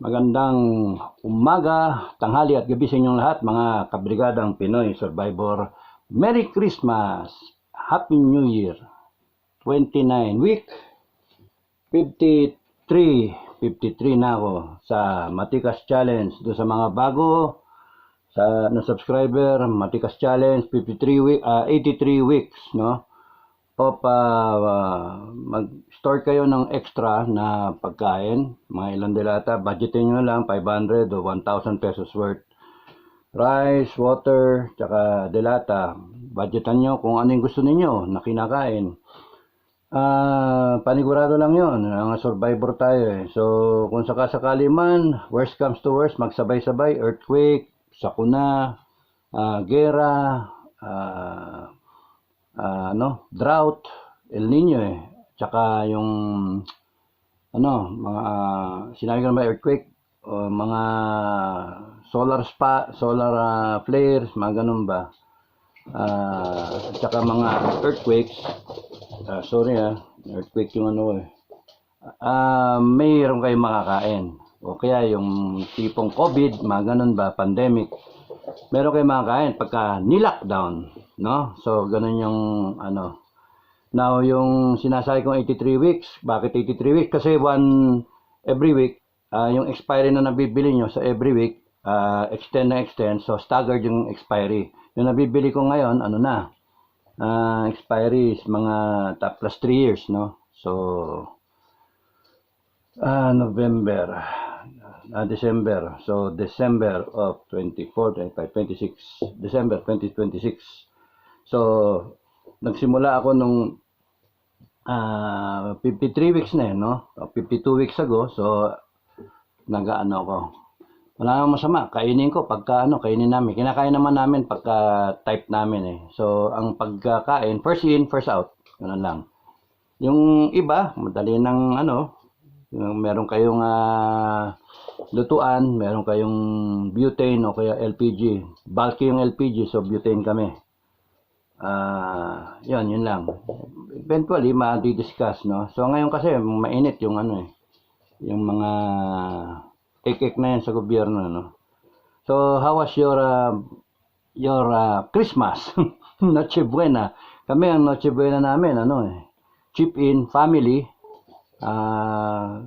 Magandang umaga, tanghali at gabi sa inyong lahat, mga kabrigadang Pinoy Survivor. Merry Christmas! Happy New Year! 29 week 53 na ako sa Matikas Challenge. Doon sa mga bago na subscriber, Matikas Challenge 83 weeks, no? Mag-store kayo ng extra na pagkain, mga ilang dilata, budgetin nyo lang 500 o 1,000 pesos worth rice, water, tsaka dilata. Budgetan nyo kung ano yung gusto ninyo na kinakain. Panigurado lang yun, mga survivor tayo eh. So kung sakasakali man, worst comes to worst, magsabay-sabay, earthquake, sakuna, gera, drought, El Nino eh. Tsaka yung mga sinabi ko naman earthquake, mga solar flares, mga ganun ba. Tsaka mga earthquakes, earthquake yung mayroon kayong makakain. O kaya yung tipong COVID, mga ganun ba, pandemic, meron kayong makakain pagka ni-lockdown, no? So ganun yung Now, yung sinasabi kong 83 weeks, bakit 83 weeks? Kasi every week, yung expiry na nabibili nyo sa every week, extend, so staggered yung expiry. Yung nabibili ko ngayon, expiry is mga top plus 3 years, no? So, December. So, December of 24, 25, 26, December 2026. So, nagsimula ako nung 53 weeks na no? 52 weeks ago. So, ako. Wala namang masama. Kainin ko pagka kainin namin. Kinakain naman namin pagka type namin eh. So, ang pagkakain, first in, first out. Ganun lang. Yung iba, madali ng yung meron kayong lutuan, meron kayong butane o kaya LPG. Bulky yung LPG, so butane kami. Yun lang. Eventually, ma-discuss, no? So, ngayon kasi, mainit yung yung mga ek-ek na yan sa gobyerno, no? So, how was your Christmas? Noche Buena. Kami, ang Noche Buena namin, chip in, family,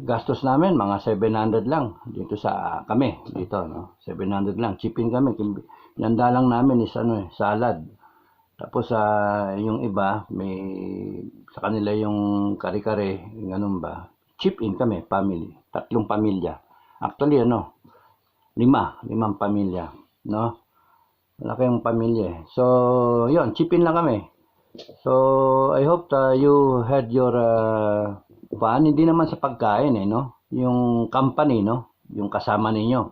gastos namin, mga 700 lang, dito sa kami, dito, no? 700 lang, chip in kami, yanda lang namin is salad. Tapos yung iba, may sa kanila yung kare-kare, ganun ba. Chip in kami, family. 3 pamilya. Actually, 5 pamilya, no? Malaki yung pamilya. So, yun, chip in lang kami. So, I hope you had your fun. Hindi naman sa pagkain, no? Yung company, no? Yung kasama ninyo.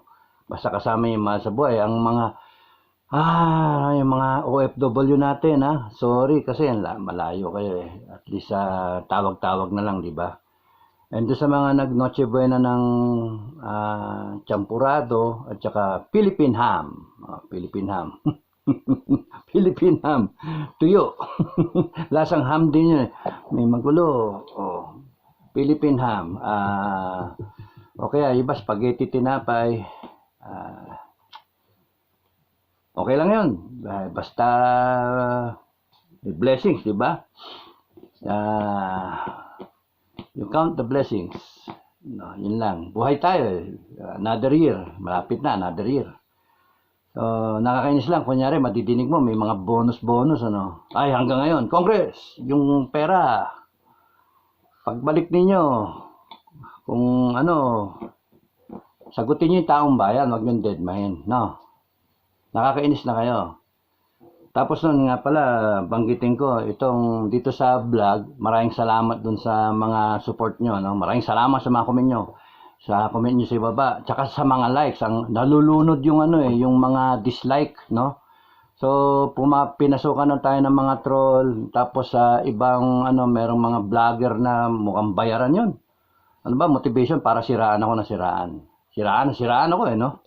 Basta kasama yung mahal sa buhay. Ang mga yung mga OFW natin, sorry kasi malayo kayo eh. At least tawag-tawag na lang, di ba? And doon sa mga nag-Noche Buena ng champurado at saka Philippine ham. Philippine ham. Philippine ham. Tuyo. Lasang ham din yun. May magulo. Philippine ham. O kaya iba spaghetti tinapay. Okay lang yun. Basta blessings, di ba? You count the blessings. No, yun lang. Buhay tayo. Another year. Malapit na, another year. So, nakakainis lang. Kunyari, madidinig mo, may mga bonus, Ay, hanggang ngayon, Congress, yung pera, pagbalik ninyo, kung sagutin nyo yung taong bayan, wag yung dead man, no? Nakakainis na kayo. Tapos nun nga pala, banggitin ko, itong dito sa vlog, maraming salamat dun sa mga support nyo, no? Maraming salamat sa mga comment nyo. Sa comment nyo sa ibaba. Tsaka sa mga likes, nalulunod yung yung mga dislike, no? So, pinasukan na tayo ng mga troll. Tapos sa ibang, merong mga vlogger na mukhang bayaran yun. Motivation para siraan ako na siraan. Siraan ako no?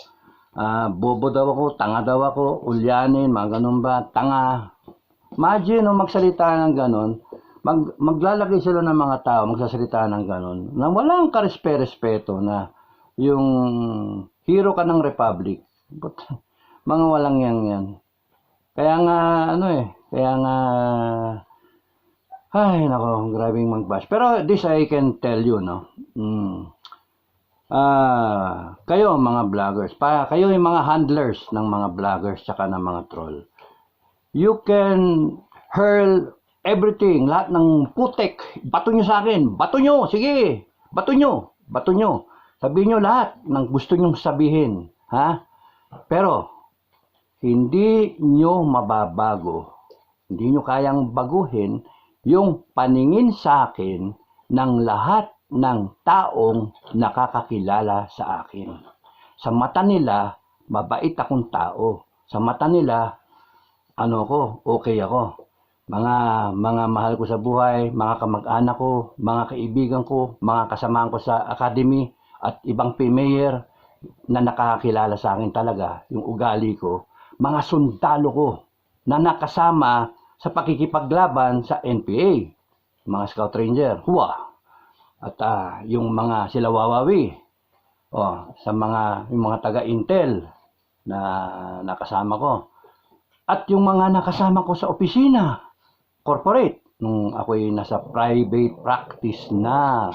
Bobo daw ako, tanga daw ako, ulyanin, mga ganun ba, tanga. Imagine, magsalita ng ganun, maglalagay sila ng mga tao, magsasalita ng ganun, na walang karespeto na yung hero ka ng Republic. But, mga walang yan. Kaya nga, kaya nga, ay, nako, grabing mag-bash. Pero this I can tell you, no? Kayo mga vloggers, kayo yung mga handlers ng mga vloggers tsaka ng mga troll. You can hurl everything, lahat ng putek, bato nyo sa akin, bato nyo, sige, bato nyo. Sabihin nyo lahat ng gusto nyong sabihin, ha? Pero, hindi nyo mababago, hindi nyo kayang baguhin yung paningin sa akin ng lahat ng taong nakakakilala sa akin. Sa mata nila, mabait akong tao. Sa mata nila, okay ako. Mga mahal ko sa buhay, mga kamag-anak ko, mga kaibigan ko, mga kasamahan ko sa academy at ibang mayor na nakakakilala sa akin talaga, yung ugali ko, mga sundalo ko na nakasama sa pakikipaglaban sa NPA, mga Scout Ranger, at yung mga sila Wawawi, sa yung mga taga-Intel na nakasama ko, at yung mga nakasama ko sa opisina, corporate, nung ako'y nasa private practice na,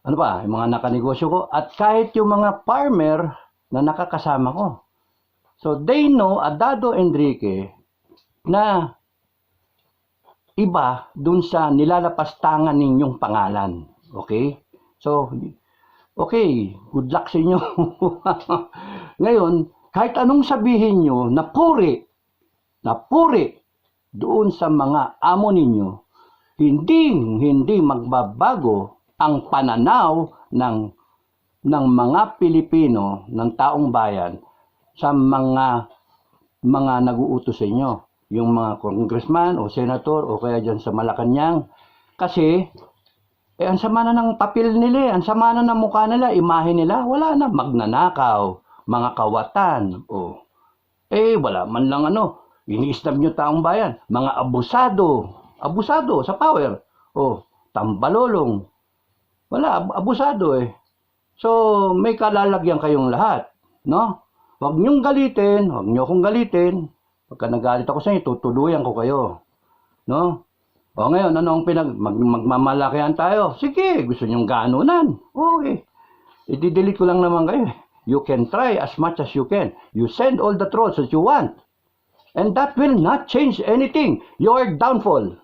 yung mga nakanegosyo ko, at kahit yung mga farmer na nakakasama ko. So, they know, Adado Enrique, na iba dun sa nilalapastangan ninyong pangalan. Okay? So, okay, good luck sa inyo. Ngayon, kahit anong sabihin nyo na puri doon sa mga amo ninyo, hindi magbabago ang pananaw ng mga Pilipino, ng taong bayan sa mga nag-uutos sa inyo, yung mga congressman o senator o kaya dyan sa Malacanang, kasi ang sama na ng papel nila, ang sama na ng mukha nila, imahe nila, wala na, magnanakaw, mga kawatan, wala man lang ini-stab nyo taong bayan, mga abusado sa power, tambalolong, wala, abusado So, may kalalagyan kayong lahat, no? Huwag nyo akong galitin, pagka nagalit ako sa inyo, tutuluyan ko kayo, no? Ngayon, magmamalakihan tayo? Sige, gusto nyong ganunan. Okay. I-delete ko lang naman kayo. You can try as much as you can. You send all the trolls that you want. And that will not change anything. Your downfall.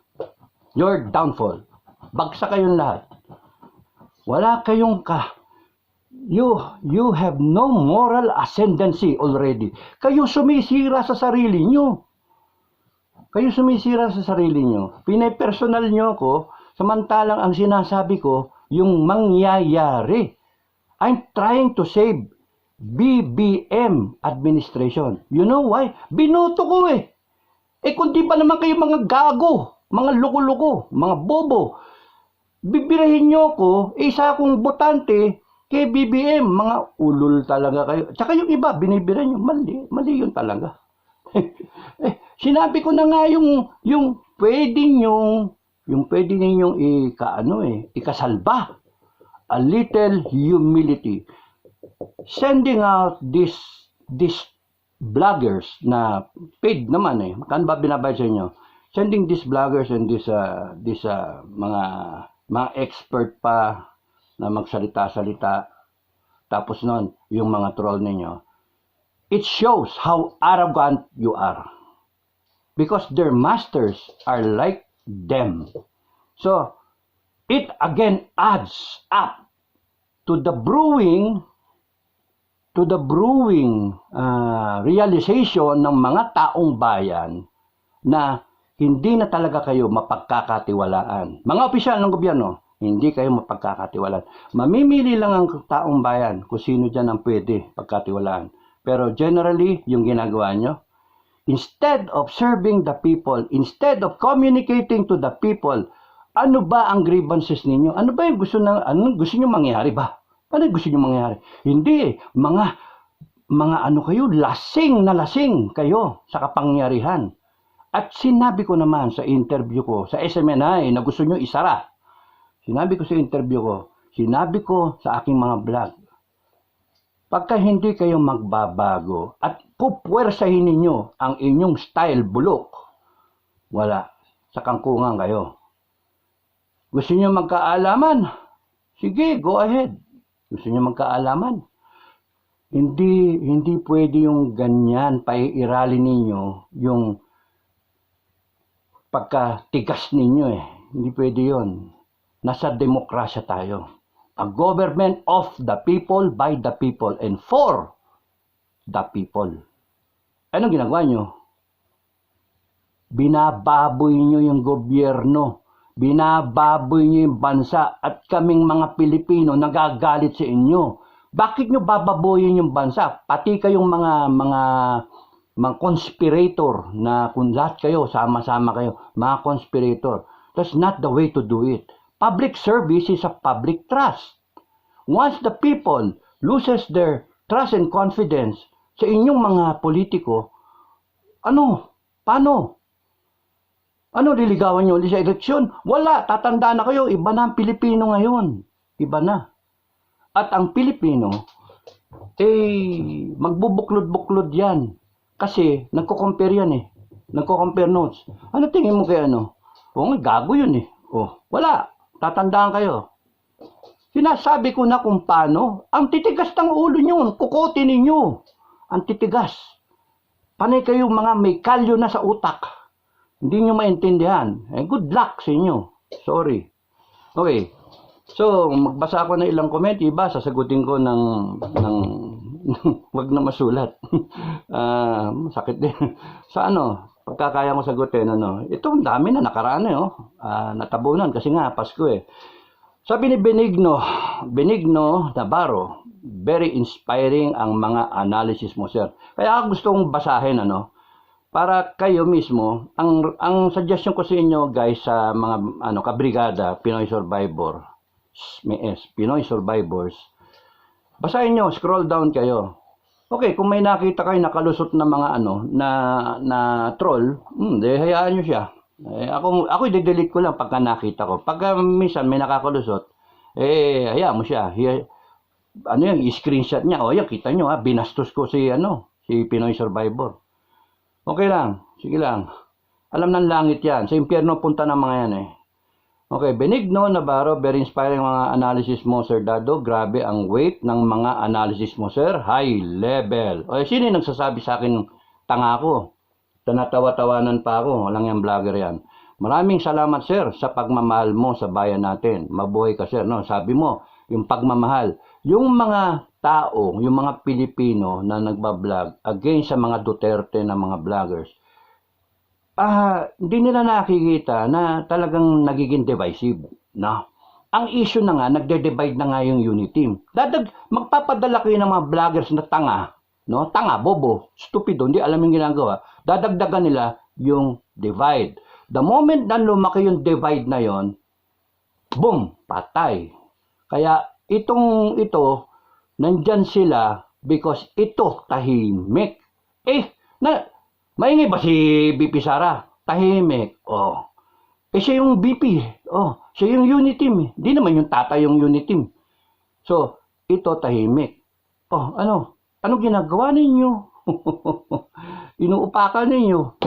Bagsak kayong lahat. Wala kayong You have no moral ascendancy already. Kayo sumisira sa sarili nyo. Pinapersonal nyo ako, samantalang ang sinasabi ko, yung mangyayari. I'm trying to save BBM administration. You know why? Binoto ko kung di pa naman kayo mga gago, mga loko-loko, mga bobo, bibirahin nyo ako, isa akong botante kay BBM, mga ulol talaga kayo. Tsaka yung iba, binibira nyo, mali yun talaga. Sinabi ko na nga yung pwede ninyong ikasalba. A little humility. Sending out these bloggers na paid naman Kan ba binabayad sa inyo? Sending these bloggers and mga expert pa na magsalita-salita. Tapos nun, yung mga troll ninyo. It shows how arrogant you are. Because their masters are like them. So, it again adds up to the brewing realization ng mga taong bayan na hindi na talaga kayo mapagkakatiwalaan. Mga opisyal ng gobyerno, hindi kayo mapagkakatiwalaan. Mamimili lang ang taong bayan kung sino dyan ang pwede pagkatiwalaan. Pero generally, yung ginagawa nyo, instead of serving the people, instead of communicating to the people, ano ba ang grievances ninyo? Ano ba yung gusto nyo mangyari ba? Ano gusto nyo mangyari? Hindi mga kayo, lasing na lasing kayo sa kapangyarihan. At sinabi ko naman sa interview ko, sa SMNI na gusto nyo isara. Sinabi ko sa interview ko, sinabi ko sa aking mga vlog, Pagka hindi kayo magbabago at pupwersahin ninyo ang inyong style bulok, wala. Sa kangkungan kayo. Gusto niyo magkaalaman? Sige, go ahead. Gusto niyo magkaalaman? Hindi pwede yung ganyan, paiirali ninyo yung pagkatigas ninyo eh. Hindi pwede yun. Nasa demokrasya tayo. A government of the people, by the people, and for the people. Anong ginagawa nyo? Binababoy nyo yung gobyerno. Binababoy nyo yung bansa. At kaming mga Pilipino nagagalit sa inyo. Bakit nyo bababoyin yung bansa? Pati kayong mga conspirator na kung lahat kayo, sama-sama kayo, mga conspirator. That's not the way to do it. Public service is a public trust. Once the people loses their trust and confidence sa inyong mga politiko, paano? Ano liligawan nyo ulit sa eleksyon? Wala, tatanda na kayo, iba na ang Pilipino ngayon. Iba na. At ang Pilipino, magbubuklod-buklod yan. Kasi, nagko-compare yan eh. Nagko-compare notes. Ano tingin mo kaya ano? Gago yun eh. Wala. Tatandaan kayo. Sinasabi ko na kung paano. Ang titigas ng ulo nyo. Kukotin ninyo. Ang titigas. Panay kayo mga may kalyo na sa utak. Hindi nyo maintindihan. Good luck sa inyo. Sorry. Okay. So, magbasa ako ng ilang comment. Iba, sasagutin ko ng wag na masulat. Sakit din. Sa pagkakaya ko sagutin, itong dami na nakaraan natabunan kasi nga, Pasko eh. Sabi ni Benigno Navarro, very inspiring ang mga analysis mo, sir. Kaya ako gusto kong basahin, para kayo mismo, ang suggestion ko sa inyo, guys, sa mga, kabrigada, Pinoy Survivor, Pinoy Survivors, basahin nyo, scroll down kayo. Okay, kung may nakita kayo nakalusot na mga na troll, hayaan nyo siya. Ako i-delete ko lang pagka nakita ko. Pagka minsan may nakakalusot, hayaan mo siya. I-screenshot niya. Yan, kita nyo binastos ko si Pinoy Survivor. Okay lang, sige lang. Alam ng langit yan. Sa impyerno punta ng mga yan eh. Okay, Benigno Navarro, very inspiring mga analysis mo, Sir Dado. Grabe ang weight ng mga analysis mo, sir. High level. Sino yung nagsasabi sa akin tanga ko? Tanatawa-tawanan pa ako. Walang yung vlogger yan. Maraming salamat, sir, sa pagmamahal mo sa bayan natin. Mabuhay ka, sir. Sabi mo, yung pagmamahal. Yung mga tao, yung mga Pilipino na nagbablog against sa mga Duterte na mga vloggers, hindi nila nakikita na talagang nagiging divisive. Ang issue na nga, nagde-divide na nga yung unity team. Magpapadala kayo ng mga vloggers na tanga, tanga, bobo, stupido, hindi alam yung ginagawa. Dadagdagan nila yung divide. The moment na lumaki yung divide na yon, boom, patay. Kaya ito, nandyan sila because ito tahimik. Maingay ba si BP Sara? Tahimik. Siya yung BP. Siya yung unit team. Hindi naman yung tatay yung unit team. So, ito tahimik. Ano ginagawa ninyo? Inuupakan ninyo.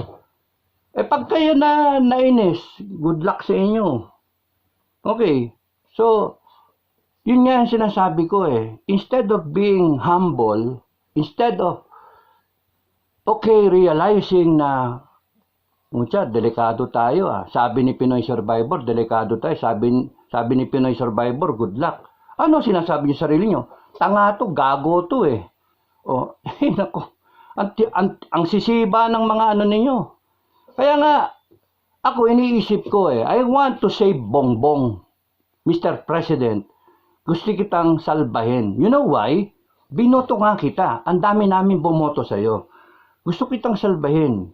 Pag kayo na nainis, good luck sa inyo. Okay. So, yun nga yung sinasabi ko eh. Instead of being humble, instead of realizing na delikado tayo Sabi ni Pinoy Survivor, delikado tayo. Sabi ni Pinoy Survivor, good luck. Ano sinasabi niyo sa sarili niyo? Tanga to, gago to eh. Nako. Ang sisiba ng mga ninyo. Kaya nga, ako iniisip ko I want to say Bongbong, Mr. President, gusto kitang salbahin. You know why? Binoto nga kita. Ang dami namin bumoto sa'yo. Gusto kitang salbahin.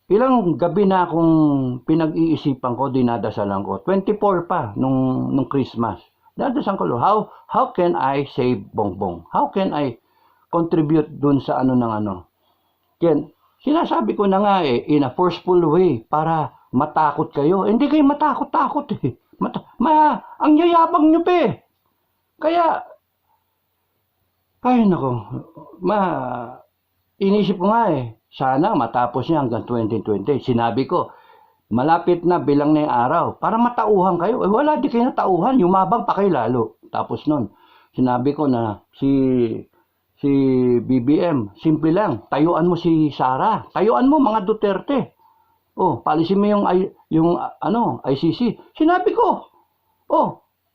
Ilang gabi na akong pinag-iisipan ko, dinadasalan ko. 24 pa nung Christmas. Dinadasalan ko, how can I save Bongbong? How can I contribute dun sa Kaya, sinasabi ko na nga in a forceful way para matakot kayo. Hindi kayo matakot-takot eh. Ang yayabang nyo pa eh. Kaya, Ay nako, ma inisip ko nga sana matapos niya hanggang 2020. Sinabi ko, malapit na bilang na yung araw para matauhan kayo. Wala, di kayo natauhan, yumabang pa kayo lalo. Tapos nun, sinabi ko na si BBM, simple lang, tayuan mo si Sara, tayuan mo mga Duterte. Palisin mo ICC. Sinabi ko,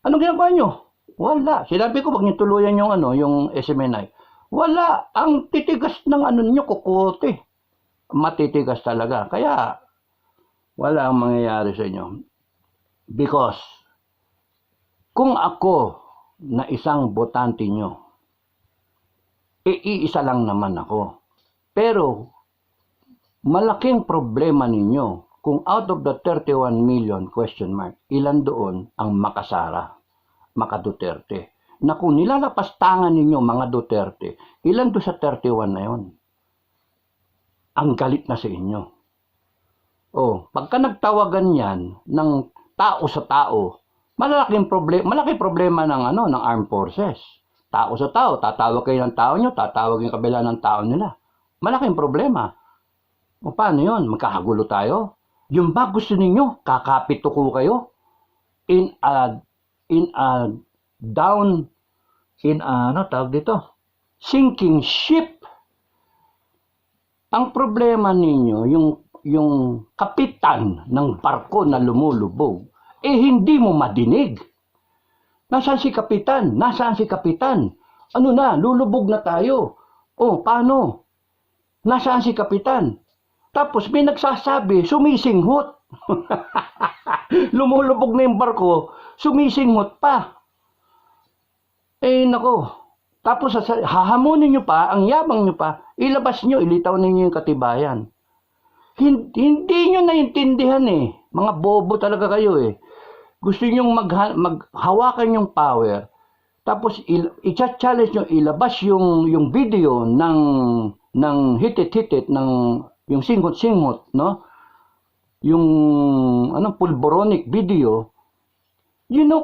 anong ginagawa nyo? Wala. Sinabi ko, wag niyo tuluyan yung SMNI. Wala. Ang titigas ng nyo, kukote. Matitigas talaga. Kaya, wala ang mangyayari sa inyo. Because, kung ako na isang botante nyo, iisa lang naman ako. Pero, malaking problema ninyo kung out of the 31 million question mark, ilan doon ang makasara, maka-Duterte. Na kung nilalapastangan ninyo mga Duterte, ilan doon sa 31 na yon? Ang galit na sa inyo. Pagka nagtawagan yan ng tao sa tao, malaki problema ng armed forces. Tao sa tao, tatawag kayo ng tao nyo, tatawag yung kabila ng tao nila. Malaking problema. Paano yun? Magkakagulo tayo? Yung ba gusto ninyo, kakapito ko kayo tawag dito? Sinking ship. Ang problema ninyo, yung kapitan ng barko na lumulubog, hindi mo madinig. Nasaan si kapitan? Nasaan si kapitan? Ano na, lulubog na tayo. Paano? Nasaan si kapitan? Tapos may nagsasabi, sumisinghot. Lumulubog na yung barko, sumisinghot pa. Nako. Tapos hahamunin nyo pa, ang yabang nyo pa, ilabas nyo, ilitaw ninyo yung katibayan. Hindi nyo naintindihan Mga bobo talaga kayo Gusto nyo maghawakan yung power, tapos i-challenge nyo, ilabas yung video ng hitit-hitit, yung singhot-singhot, no? Yung pulboronic video,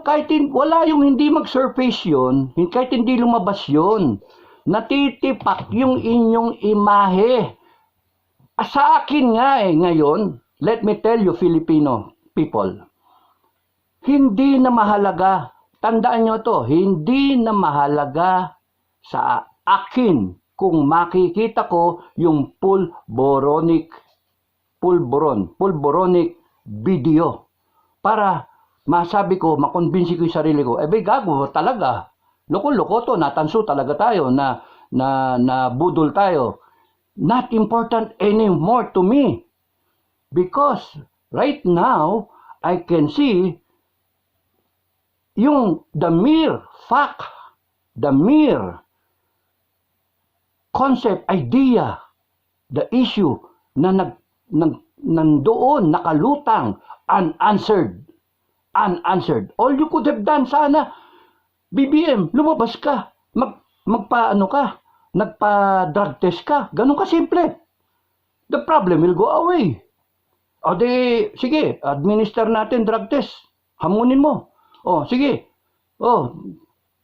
kahit wala yung hindi mag-surface yun, kahit hindi lumabas yun, natitipak yung inyong imahe. Sa akin nga ngayon, let me tell you Filipino people, hindi na mahalaga, tandaan nyo to, hindi na mahalaga sa akin kung makikita ko yung pulboronic video para masabi ko, makonbinsi ko yung sarili ko, gago talaga, loko-loko to, natanso talaga tayo, na budol tayo. Not important anymore to me. Because right now, I can see the mere fact, the mere concept, idea, the issue na nandoon, nakalutang, unanswered. All you could have done sana, BBM, lumabas ka, nagpa-drug test ka, ganun ka simple. The problem will go away. Sige, administer natin drug test, hamunin mo. Sige.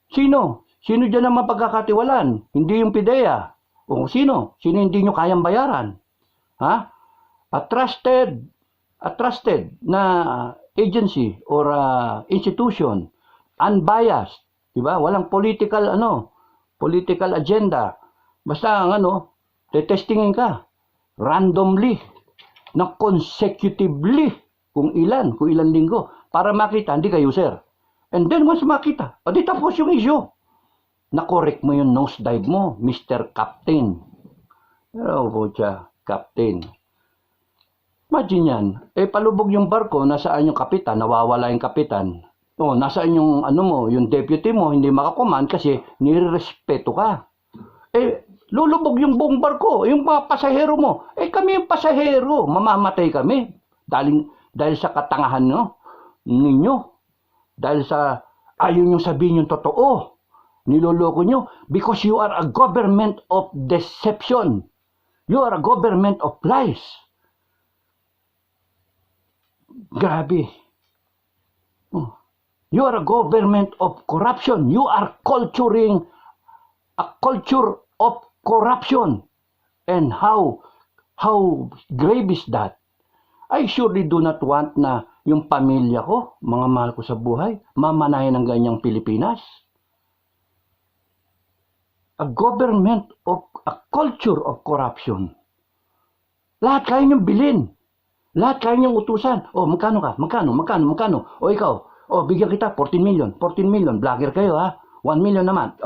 Sino dyan ang mapagkakatiwalaan? Hindi yung PIDEA. Sino hindi nyo kayang bayaran? A trusted na agency or institution, unbiased, di ba? Walang political agenda. Basta testingin ka randomly, na consecutively, kung ilan linggo, para makita hindi ka user. And then once makita, di tapos yung issue. Na-correct mo yung nosedive mo, Mr. Captain. Captain. Imagine yan. Palubog yung barko, nasaan yung kapitan, nawawala yung kapitan. Nasaan yung yung deputy mo, hindi makakuman kasi nirerespeto ka. Lulubog yung buong barko, yung mga pasahero mo. Kami yung pasahero, mamamatay kami. Dahil sa katangahan ninyo. Dahil sa ayaw nyo sabihin yung totoo. Niloloko nyo because you are a government of deception. You are a government of lies. Grabe. You are a government of corruption. You are culturing a culture of corruption. And how grave is that? I surely do not want na yung pamilya ko, mga mahal ko sa buhay, mamanahin ng ganyang Pilipinas. A government of a culture of corruption. Lahat kaya niyong bilhin. Lahat kaya niyong utusan. O, magkano ka? Magkano? O, ikaw. O, bigyan kita 14 million. 14 million. Vlogger kayo, ha? 1 million naman.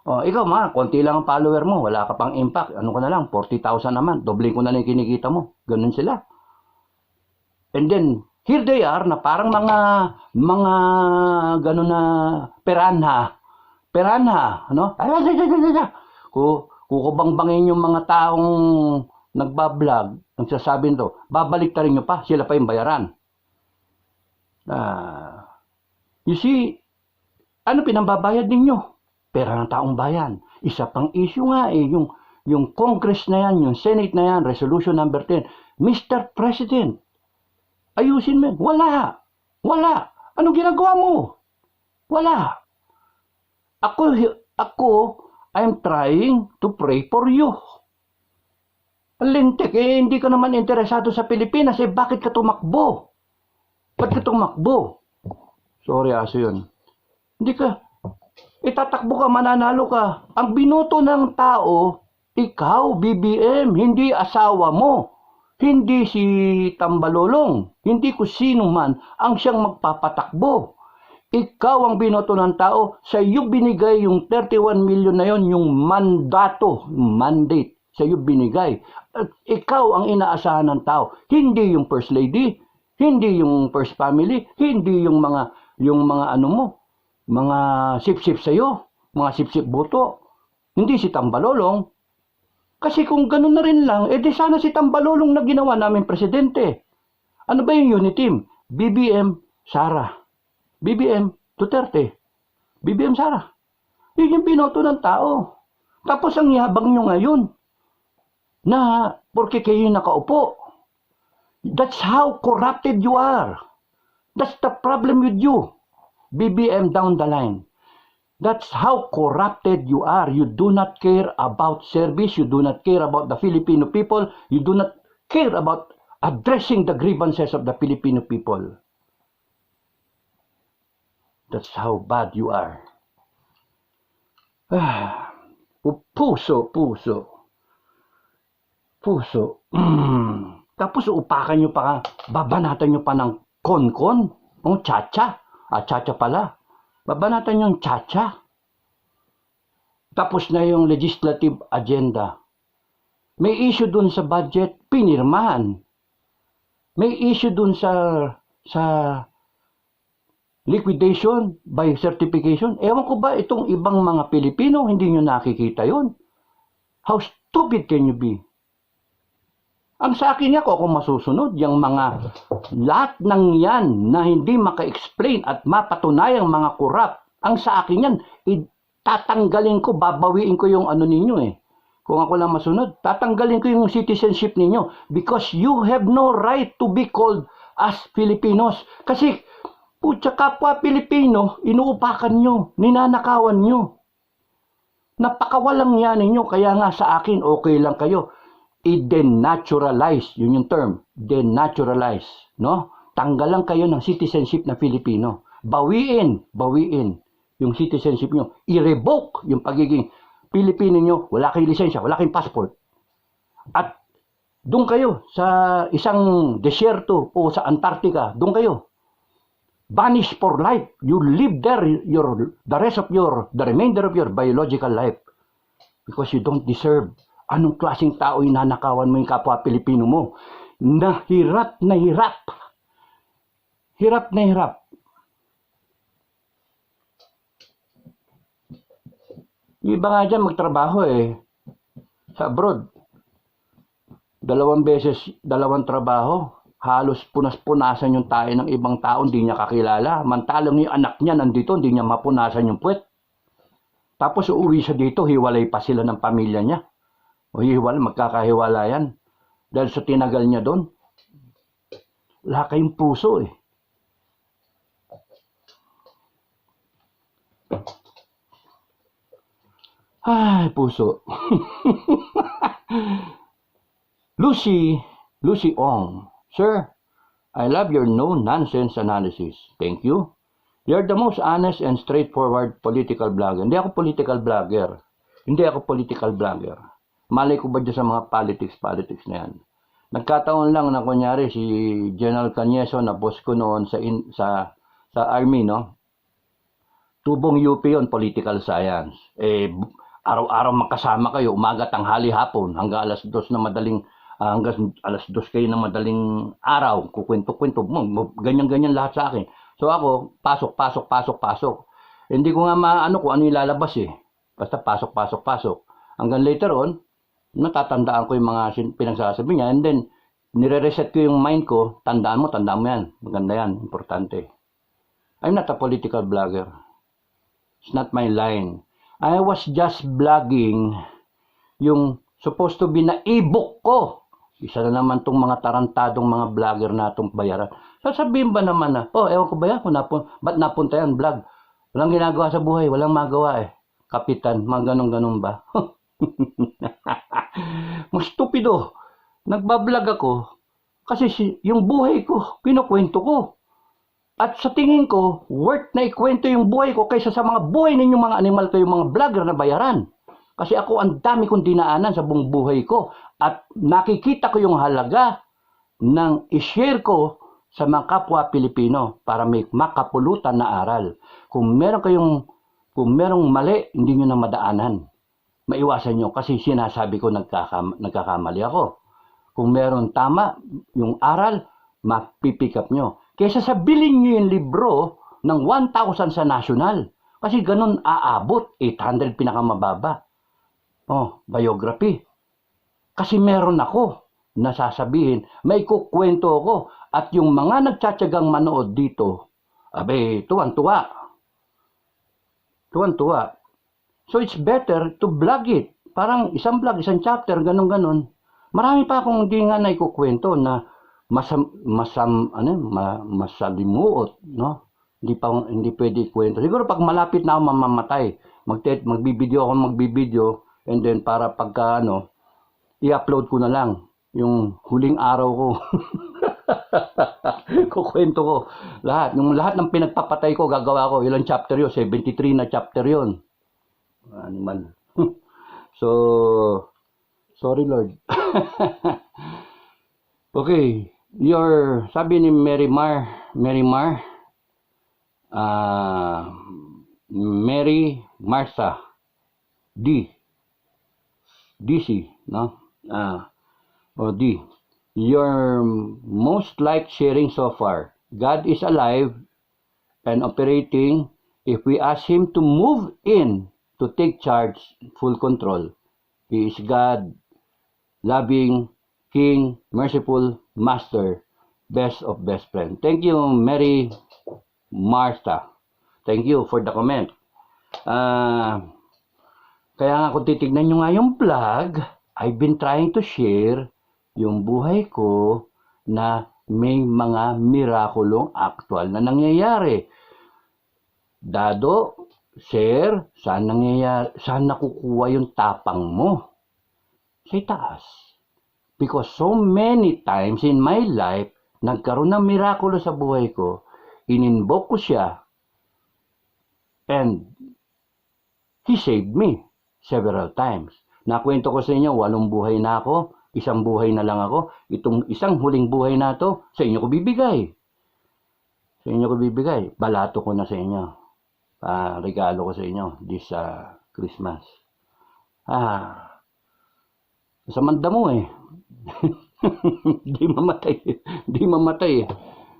O, ikaw, konti lang ang follower mo. Wala ka pang impact. Ano ka na lang? 40,000 naman. Dobling ko na lang kinikita mo. Ganun sila. And then, here they are na parang mga ganun na peranha, ano? Kukubangbangin yung mga taong nagbablog, nagsasabi nito, babalik ta rin nyo pa, sila pa yung bayaran. You see, ano pinambabayad ninyo? Pera ng taong bayan. Isa pang issue nga yung Congress na yan, yung Senate na yan, Resolution number 10. Mr. President, ayusin mo. Wala. Anong ginagawa mo? Wala. Ako, I'm trying to pray for you. Lintik, hindi ka naman interesado sa Pilipinas, bakit ka tumakbo? Sorry, aso yun. Hindi ka, itatakbo ka, mananalo ka. Ang binoto ng tao, ikaw, BBM, hindi asawa mo. Hindi si Tambalolong, hindi ko sino man ang siyang magpapatakbo. Ikaw ang binoto ng tao, sa iyo binigay yung 31 million na yon, yung mandate, sa iyo binigay. At ikaw ang inaasahan ng tao, hindi yung first lady, hindi yung first family, hindi yung mga ano mo, mga sip-sip sa iyo, mga sip-sip boto. Hindi si Tambalolong. Kasi kung ganun na rin lang, di sana si Tambalolong na ginawa namin presidente. Ano ba yung unity team? BBM, Sara. BBM, Duterte. BBM, Sara. Yun yung binoto ng tao. Tapos ang yabang nyo ngayon, na porque kayo nakaupo. That's how corrupted you are. That's the problem with you. BBM down the line. That's how corrupted you are. You do not care about service. You do not care about the Filipino people. You do not care about addressing the grievances of the Filipino people. That's how bad you are. Puso. Tapos upakan nyo pa, babanatan nyo pa ng kon-kon. Chacha. Chacha pala. Babanatan yung chacha. Tapos na yung legislative agenda. May issue dun sa budget, pinirmahan. May issue dun sa liquidation by certification. Ewan ko ba itong ibang mga Pilipino, hindi nyo nakikita yun? How stupid can you be? Ang sa akin niya, kung masusunod, yung mga lahat ng yan na hindi maka-explain at mapatunayang mga korap, ang sa akin yan, tatanggalin ko, babawiin ko yung ano ninyo eh. Kung ako lang masunod, tatanggalin ko yung citizenship ninyo because you have no right to be called as Filipinos. Kasi, putya kapwa Pilipino, inuupakan nyo, ninanakawan nyo. Napakawalang yan ninyo, kaya nga sa akin, okay lang kayo. I-denaturalize, yun yung term, denaturalize, no? Tanggalan kayo ng citizenship na Filipino. Bawiin yung citizenship nyo. I-revoke yung pagiging Pilipino nyo, wala kayong lisensya, wala kayong passport. At doon kayo sa isang desyerto o sa Antarctica, doon kayo. Vanish for life. You live there the remainder of your biological life. Because you don't deserve. Anong klaseng tao inanakawan mo yung kapwa Pilipino mo? Hirap na hirap. Hirap na hirap. Yung iba nga dyan magtrabaho sa abroad. 2 beses, 2 trabaho. Halos punas-punasan yung tayo ng ibang tao, hindi niya kakilala. Mantalang yung anak niya nandito, hindi niya mapunasan yung puwet. Tapos uuwi siya dito, hiwalay pa sila ng pamilya niya. O magkakahiwala yan. Dahil sa tinagal niya doon. Wala kayong puso Ay, puso. Lucy Ong. Sir, I love your no-nonsense analysis. Thank you. You're the most honest and straightforward political blogger. Hindi ako political blogger. Malay ko ba dyan sa mga politics na yan? Nagkataon lang na kunyari si General Cañeso na boss ko noon sa Army, no? Tubong UP yun, political science. Araw-araw magkasama kayo, umaga, tanghali, hapon, hanggang alas 2 na madaling hanggang alas 2 kayo na madaling araw, kukwento-kwento, ganyan-ganyan lahat sa akin. So ako, pasok. Hindi ko nga maano kung ano ilalabas eh. Basta pasok. Hanggang later on, natatandaan ko yung mga pinagsasabi niya, and then, nire-reset ko yung mind ko, tandaan mo yan. Maganda yan, importante. I'm not a political blogger. It's not my line. I was just blogging yung supposed to be na e-book ko. Isa na naman tong mga tarantadong mga vlogger na itong bayaran. Sasabihin ba naman na, ewan ko ba yan, ba't napunta yan, vlog? Walang ginagawa sa buhay, walang magawa eh. Kapitan, mga ganun ba? Mas stupido. Nagbablog ako kasi yung buhay ko, kinukwento ko. At sa tingin ko, worth na ikwento yung buhay ko kaysa sa mga buhay ninyong mga animal kayong mga vlogger na bayaran. Kasi ako, ang dami kong dinaanan sa buong buhay ko. At nakikita ko yung halaga ng i-share ko sa mga kapwa Pilipino para may makapulutan na aral. Kung merong mali, hindi nyo na madaanan. Maiwasan nyo kasi sinasabi ko nagkakamali ako. Kung meron tama, yung aral, mapipick up nyo. Kaysa sa bilhin nyo yung libro ng 1,000 sa national. Kasi ganun aabot, 800 pinakamababa. Biography. Kasi meron ako na sasabihin, may kukwento ako. At yung mga nagtsatsagang manood dito, tuwan-tuwa. So it's better to blog it. Parang isang blog, isang chapter, ganun-ganun. Marami pa akong hindi nga naikukwento na masalimuot, no? Hindi pwede ikwento. Siguro pag malapit na ako mamamatay, magbibideo, and then para pagka i-upload ko na lang yung huling araw ko. Kukwento ko lahat. Yung lahat ng pinagpapatay ko, gagawa ko. Ilang chapter yun? 73 na chapter yun. Ano man. So, sorry Lord. Okay. Sabi ni Mary Martha DC, no? D. Your most liked sharing so far. God is alive and operating. If we ask Him to move in, to take charge, full control. He is God, loving, King, merciful, Master, best of best friend. Thank you, Mary Martha. Thank you for the comment. Kaya nga kung titignan nyo nga yung vlog, I've been trying to share yung buhay ko na may mga mirakulong actual na nangyayari. Dado, sir, saan nakukuha yung tapang mo? Sa itaas. Because so many times in my life, nagkaroon ng mirakulo sa buhay ko, in-invoke ko siya, and He saved me several times. Nakwento ko sa inyo, 8 buhay na ako, 1 buhay na lang ako, itong isang huling buhay na to, sa inyo ko bibigay. Balato ko na sa inyo. Regalo ko sa inyo this Christmas. Sa manda mo eh. Di mamatay.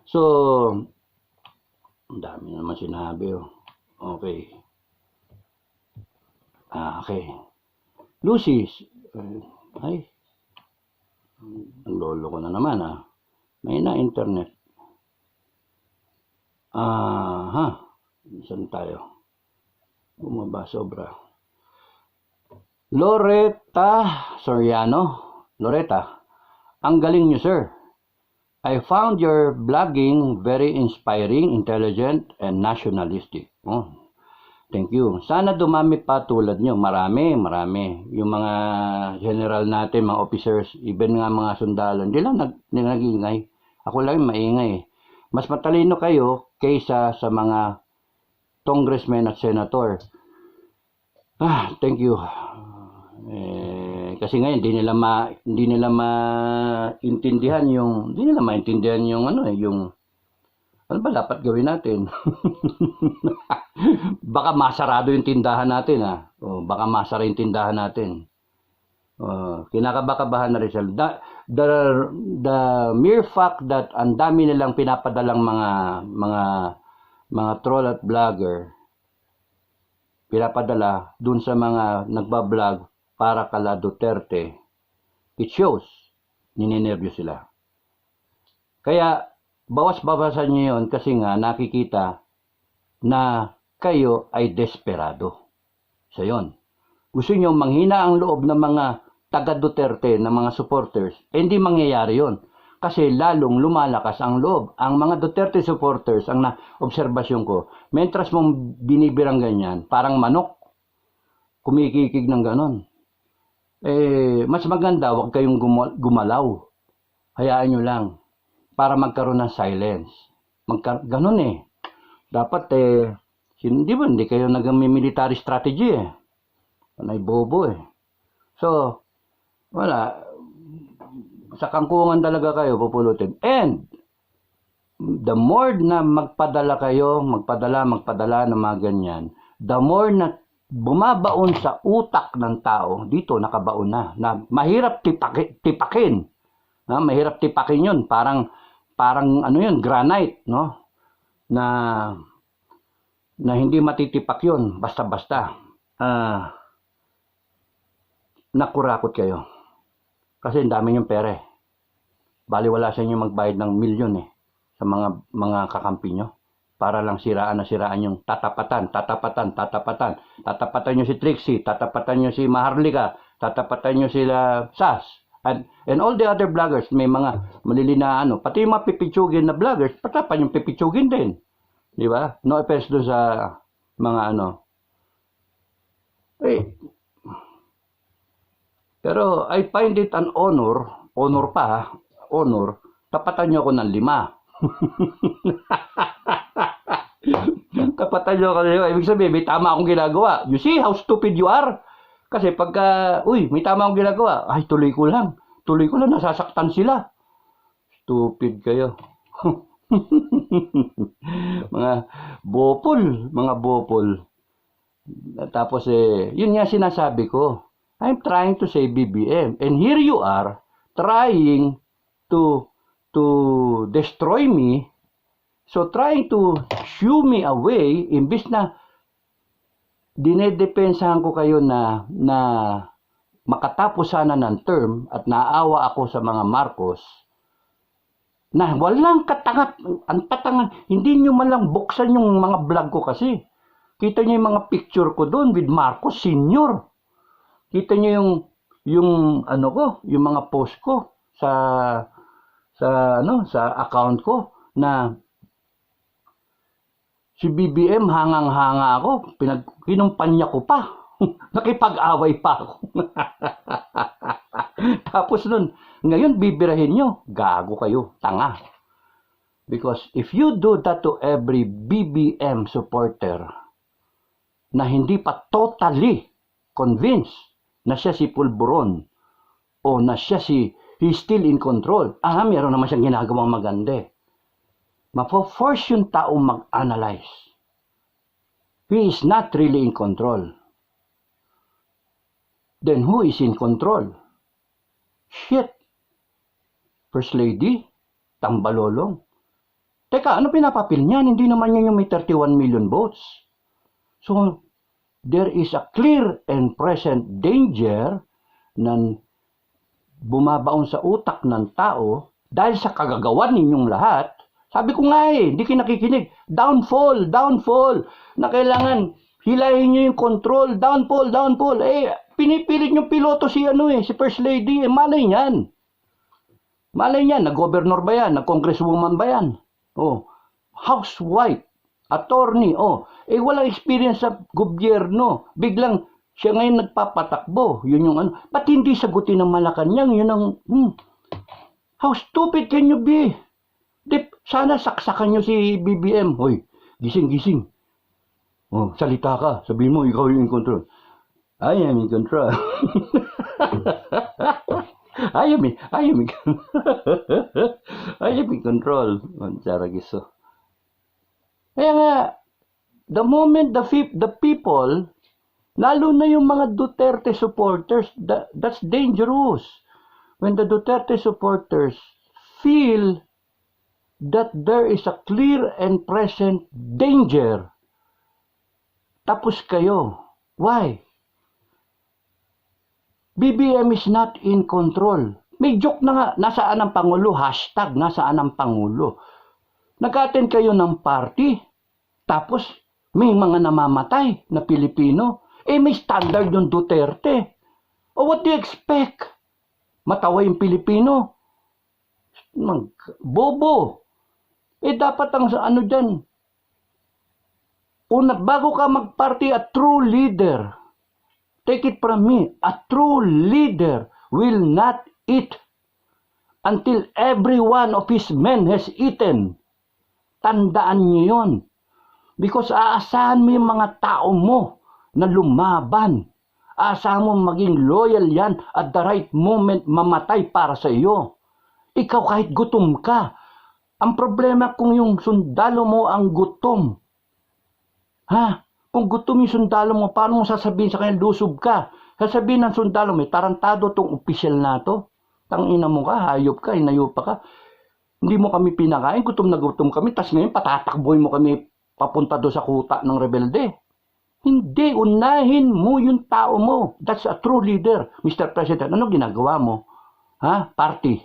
So, ang dami naman sinabi Okay. Okay. Lucy, ang lolo ko na naman May na internet. Saan tayo? Bumaba sobra. Loretta Soriano. Loretta, ang galing niyo, sir. I found your blogging very inspiring, intelligent, and nationalistic. Thank you. Sana dumami pa tulad nyo. Marami, marami. Yung mga general natin, mga officers, even nga mga sundalo, hindi lang nag-ingay. Ako lang yung maingay. Mas matalino kayo kaysa sa mga congressmen at senator. Thank you. Kasi ngayon hindi nila maintindihan yung ano ba dapat gawin natin? Baka masarado yung tindahan natin baka masara yung tindahan natin. Kinakabakabahan na rin sila. The mere fact that ang dami nilang pinapadalang mga troll at vlogger, pinapadala dun sa mga nagbablog para kala Duterte, it shows ninenervyo sila. Kaya bawas-bawasan nyo yun kasi nga nakikita na kayo ay desperado. So yun. Gusto nyo manghina ang loob ng mga taga-Duterte, ng mga supporters, hindi mangyayari yun. Kasi lalong lumalakas ang loob. Ang mga Duterte supporters, ang na-obserbasyon ko, mentras mong binibirang ganyan, parang manok, kumikikig ng ganon. Mas maganda, huwag kayong gumalaw. Hayaan nyo lang para magkaroon ng silence. Ganon Dapat hindi kayo nag-military strategy Panay bobo So, wala. Sa kangkungan talaga kayo pupulutin. And, the more na magpadala ng mga ganyan, the more na bumabaon sa utak ng tao, dito nakabaon na mahirap tipakin. Mahirap tipakin yun. Parang granite, no? Na hindi matitipak yun, basta-basta. Nakurakot kayo. Kasi ang dami yung pera Baliwala sa inyo magbayad ng milyon sa mga kakampi nyo. Para lang siraan yung tatapatan nyo si Trixie, tatapatan nyo si Maharlika, tatapatan nyo sila Sas, and all the other vloggers. May mga malilina pati yung mga pipitsugin na vloggers, patapan yung pipitsugin din. Di ba? No offense doon sa mga pero I find it an honor tapatan nyo ako ng 5. Tapatan nyo ako ng 5. Ibig sabihin, may tama akong ginagawa. You see how stupid you are? Kasi pagka, may tama akong ginagawa, tuloy ko lang, nasasaktan sila. Stupid kayo. mga bopol. Tapos yun nga sinasabi ko. I'm trying to say BBM. And here you are trying to destroy me. So trying to shoo me away, imbis na dinedepensahan ko kayo na makatapos sana ng term at naawa ako sa mga Marcos na walang ang tatangan, hindi nyo malang buksan yung mga vlog ko kasi. Kita nyo yung mga picture ko doon with Marcos Senior. Kita nyo yung mga post ko sa account ko na si BBM hangang-hanga ako, kinumpanya ko pa. Nakipag-away pa ako. Tapos nun, ngayon bibirahin nyo, gago kayo, tanga. Because if you do that to every BBM supporter na hindi pa totally convinced na siya si Pulburon o na he's still in control, meron naman siyang ginagawang maganda. Mapo-force yung tao mag-analyze. He is not really in control. Then who is in control? Shit. First Lady, tambalolong. Teka, ano pinapapil niyan? Hindi naman yun yung may 31 million votes. So, there is a clear and present danger na bumabaon sa utak ng tao dahil sa kagagawan ninyong lahat. Sabi ko nga hindi kayo nakikinig. Downfall. Na kailangan hilahin nyo yung control. Downfall. Pinipilit nyo piloto si First Lady. Malay niyan. Nag-governor ba yan? Nag-congresswoman ba yan? Housewife. attorney, walang experience sa gobyerno. Biglang, siya ngayon nagpapatakbo. Yun yung ano. Ba't hindi sagutin ng Malacanang? Yun ang, how stupid can you be? Sana saksakan nyo si BBM. Hoy, gising. Salita ka. Sabihin mo, ikaw yung in control. I am in control. I am in control. Saragiso. Kaya nga, the moment the people, lalo na yung mga Duterte supporters, that's dangerous. When the Duterte supporters feel that there is a clear and present danger, tapos kayo. Why? BBM is not in control. May joke na nga, nasaan ang Pangulo? Hashtag, nasaan ang Pangulo? Nag-attend kayo ng party, tapos may mga namamatay na Pilipino. May standard yung Duterte. What do you expect? Matawa yung Pilipino? Bobo. Dapat ang ano dyan. Bago ka mag-party, a true leader, take it from me, a true leader will not eat until every one of his men has eaten. Tandaan niyo yun. Because aasahan mo yung mga tao mo na lumaban. Aasahan mo maging loyal yan at the right moment mamatay para sa iyo. Ikaw kahit gutom ka. Ang problema kung yung sundalo mo ang gutom. Kung gutom yung sundalo mo, paano mo sasabihin sa kanya lusob ka? Sasabihin ng sundalo mo, tarantado tong opisyal na to. Tangina mo ka, hayop ka, inayupa ka. Hindi mo kami pinakain, gutom na gutom kami, tas ngayon patatakboy mo kami papunta do sa kuta ng rebelde. Hindi, unahin mo yung tao mo. That's a true leader, Mr. President. Ano ginagawa mo? Party.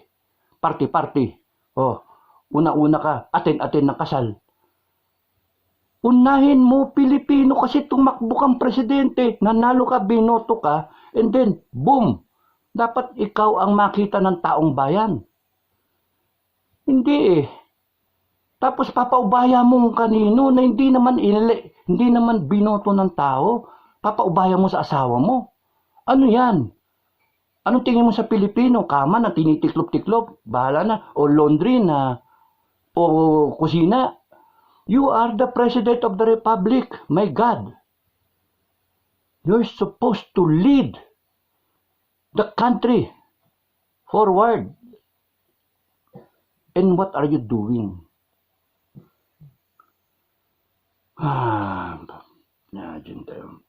Una-una ka, atin ng kasal. Unahin mo, Pilipino, kasi tumakbo kang presidente, nanalo ka, binoto ka, and then, boom, dapat ikaw ang makita ng taong bayan. Hindi Tapos papaubaya mo kanino na hindi naman binoto ng tao, papaubaya mo sa asawa mo. Ano yan? Anong tingin mo sa Pilipino? Kama na tinitiklop-tiklop, bahala na, o laundry na, o kusina. You are the President of the Republic, my God. You're supposed to lead the country forward. And what are you doing? Dyan tayo.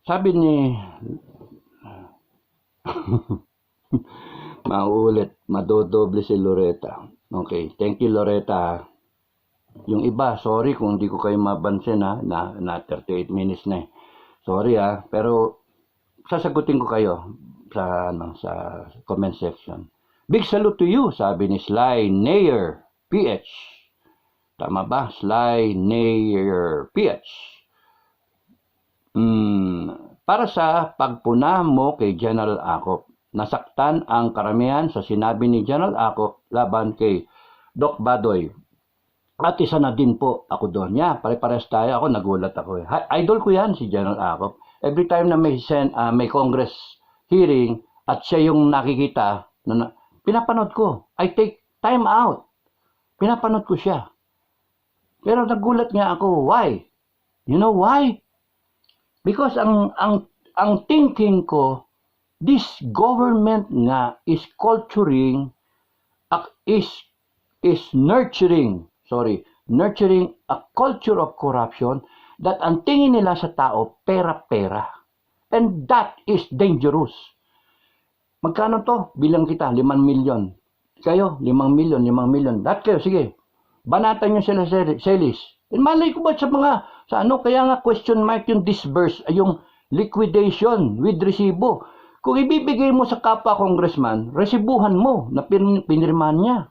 Sabi ni mauulit, madodoble si Loretta. Okay, thank you Loretta. Yung iba, sorry kung hindi ko kayo mabansin na 38 minutes na Sorry pero sasagutin ko kayo sa comment section. Big salute to you, sabi ni Sly Nayer PH. Tama ba? Sly Nayer PH. Para sa pagpuna mo kay General Acop, nasaktan ang karamihan sa sinabi ni General Acop laban kay Doc Badoy. At isa na din po ako doon. Pare-pares tayo. Ako nagulat ako. Idol ko yan si General Acop. Every time na may Congress hearing at siya yung nakikita, pinapanood ko. I take time out. Pinapanood ko siya. Pero nagulat nga ako. Why? You know why? Because ang thinking ko, this government nga is nurturing a culture of corruption that ang tingin nila sa tao, pera-pera. And that is dangerous. Magkano to? Bilang kita, 5 million. Kayo, 5 million. That kayo, sige. Banatan nyo sila selis. And malay ko ba kaya nga question mark yung disburse, yung liquidation with resibo. Kung ibibigay mo sa kapwa congressman, resibuhan mo na pinirmahan niya.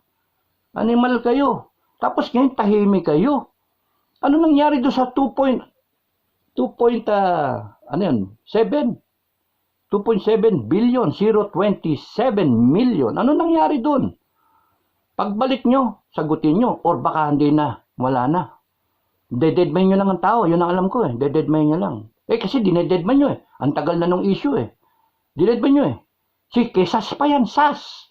Animal kayo. Tapos ngayon tahimik kayo. Ano nangyari doon sa 2.7 billion, 027 million. Ano nangyari doon? Pagbalik nyo, sagutin nyo, or baka hindi na, wala na. Dededmine nyo lang ang tao, yun ang alam ko eh, dededmine nyo lang. Kasi dinededmine nyo eh, ang tagal na nung issue eh. Dinedmine nyo eh. Kesas pa yan, SAS.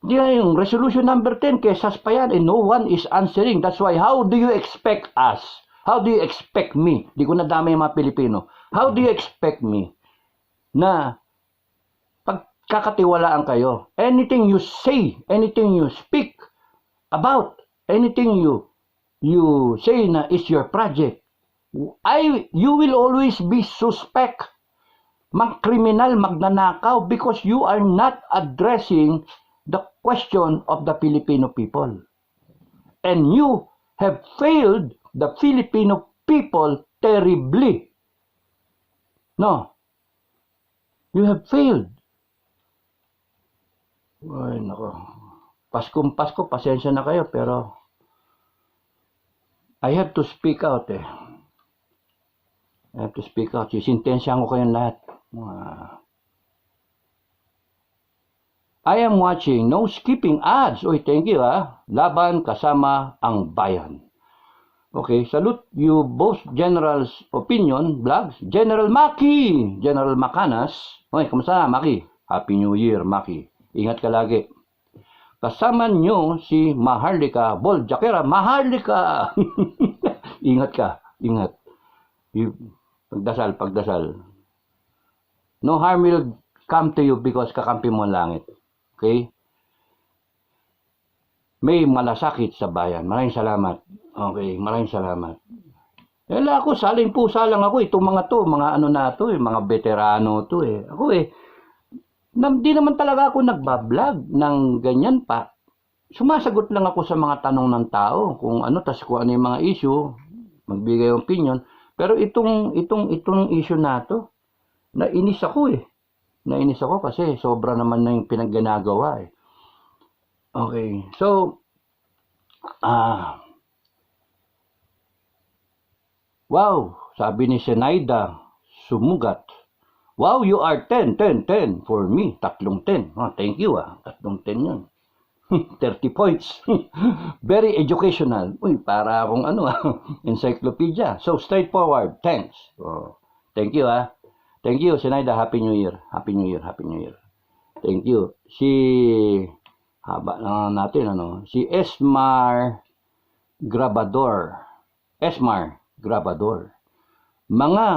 Di na yung resolution number 10, kesas pa yan, and no one is answering. That's why, how do you expect us? How do you expect me? Di ko nadama yung mga Pilipino. How do you expect me na pagkakatiwalaan kayo? Anything you say, anything you speak about, anything you say na is your project, you will always be suspect, mag-criminal, magnanakaw, because you are not addressing the question of the Filipino people. And you have failed the Filipino people terribly. No. You have failed. Ay, nako. Paskong Pasko, pasensya na kayo, pero I have to speak out eh. I have to speak out. Sisintensyahan ko kayong lahat. I am watching, no skipping ads. Oy, thank you Laban kasama ang bayan. Okay, salute you both General's Opinion Vlogs. General Maki, General Macanas. Okay, kamusta na, Maki? Happy New Year, Maki. Ingat ka lagi. Kasama nyo si Maharlika Boljakera. Maharlika! Ingat ka, ingat. Pagdasal. No harm will come to you because kakampi mo ang langit. Okay? May malasakit sa bayan. Maraming salamat. Okay, maraming salamat. Ako, saling pusa lang ako. Itong mga ano na to mga veterano to Ako di naman talaga ako nagbablog ng ganyan pa. Sumasagot lang ako sa mga tanong ng tao. Kung ano, tas kung ano yung mga issue, magbigay ng opinion. Pero itong issue na to, nainis ako Nainis ako kasi sobra naman na yung pinagganagawa Okay, so, wow, sabi ni Senaida Sumugat, wow, you are 10 for me, 3 10. Thank you 3 10 yun. 30 points. Very educational. Uy, para akong encyclopedia. So, straightforward. Thanks. Thank you Thank you, Senaida. Happy New Year. Happy New Year. Happy New Year. Thank you. Haba na natin, si Esmar Grabador. Mga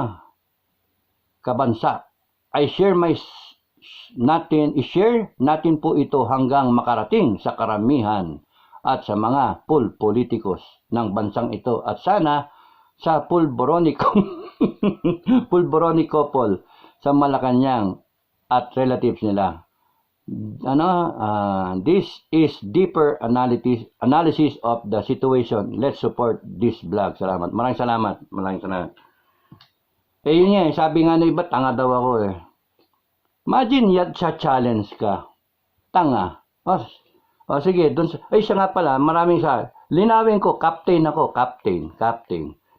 kabansa, i-share natin po ito hanggang makarating sa karamihan at sa mga politikos ng bansang ito. At sana sa Pulboroniko sa Malacanang at relatives nila. This is deeper analysis of the situation. Let's support this vlog. Salamat. Maraming salamat. Yun nga, sabi nga na iba, tanga daw ako Imagine sa challenge ka. Tanga. Sige, siya nga pala, linawin ko, captain ako, captain.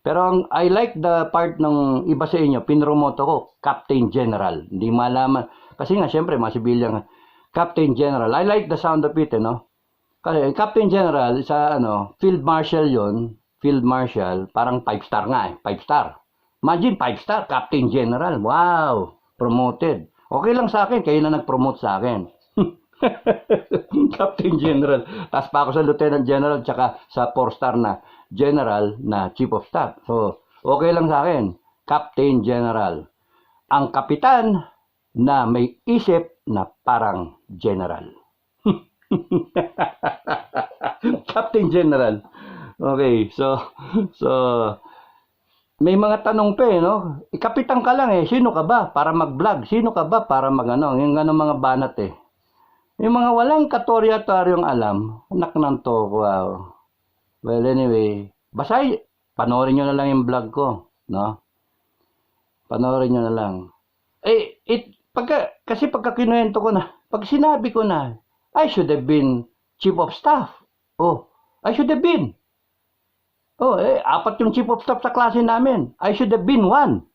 Pero I like the part ng iba sa inyo, pinromote ako, Captain General. Hindi malaman. Kasi nga, syempre, mga civilian, Captain General. I like the sound of it, Kasi Captain General, Field Marshal yon, Field Marshal, parang 5-star nga 5-star. Imagine, 5-star, Captain General. Wow, promoted. Okay lang sa akin, kayo na nag-promote sa akin. Captain General. Tapos pa ako sa Lieutenant General, tsaka sa 4-star na General na Chief of Staff. So, okay lang sa akin. Captain General. Ang kapitan na may isip na parang general. Captain General. Okay, so may mga tanong pa Kapitan ka lang Sino ka ba para mag-vlog? Sino ka ba para yung mga banat Yung mga walang katorya-toryong alam, anak ng to, wow. Well, anyway, panoorin nyo na lang yung vlog ko, Panoorin nyo na lang. Kasi pagka kinuwento ko na, pag sinabi ko na, I should have been Chief of Staff. I should have been. 4 yung Chief of Staff sa klase namin. I should have been one.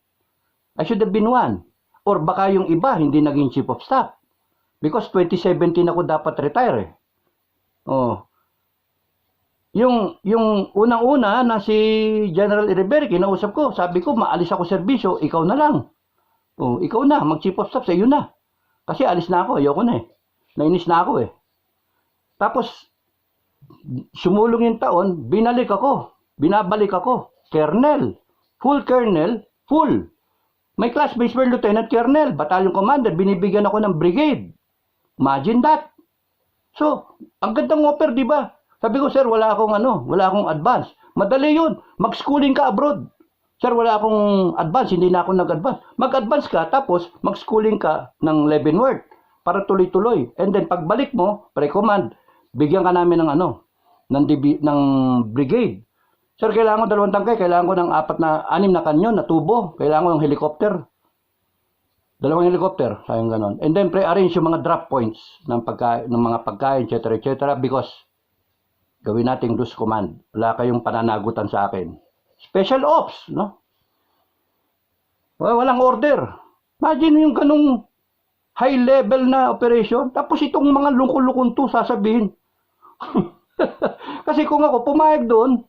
Or baka yung iba, hindi naging Chief of Staff. Because 2017 ako dapat retire Oh. Yung unang-una na si General Rivera, kinausap ko, sabi ko, maalis ako serbisyo, ikaw na lang. Oh, ikaw na, mag-chief of staff sa iyo na. Kasi alis na ako, ayoko na eh. Nainis na ako eh. Tapos, sumulong yung taon, binabalik ako. Colonel, full colonel, full. May class base per lieutenant colonel, battalion commander, binibigyan ako ng brigade. Imagine that. So, ang gandang offer, di ba? Sabi ko, sir, wala akong advance. Madali yun. Mag-schooling ka abroad. Sir, wala akong advance, hindi na ako nag-advance. Mag-advance ka, tapos mag-schooling ka ng Leavenworth para tuloy-tuloy. And then, pagbalik mo, pre-command, bigyan ka namin ng ng brigade. Sir, kailangan ko 2 tangkay, kailangan ko ng 6 na kanyon na tubo, kailangan ko ng helicopter. 2 helicopter, sayang ganon. And then, pre-arrange yung mga drop points ng mga pagkain, etc. Because, gawin nating loose command. Wala kayong pananagutan sa akin. Special ops, no? Walang order. Imagine yung ganung high level na operation. Tapos itong mga lungkol-lukon to sasabihin. Kasi kung ako pumayag doon,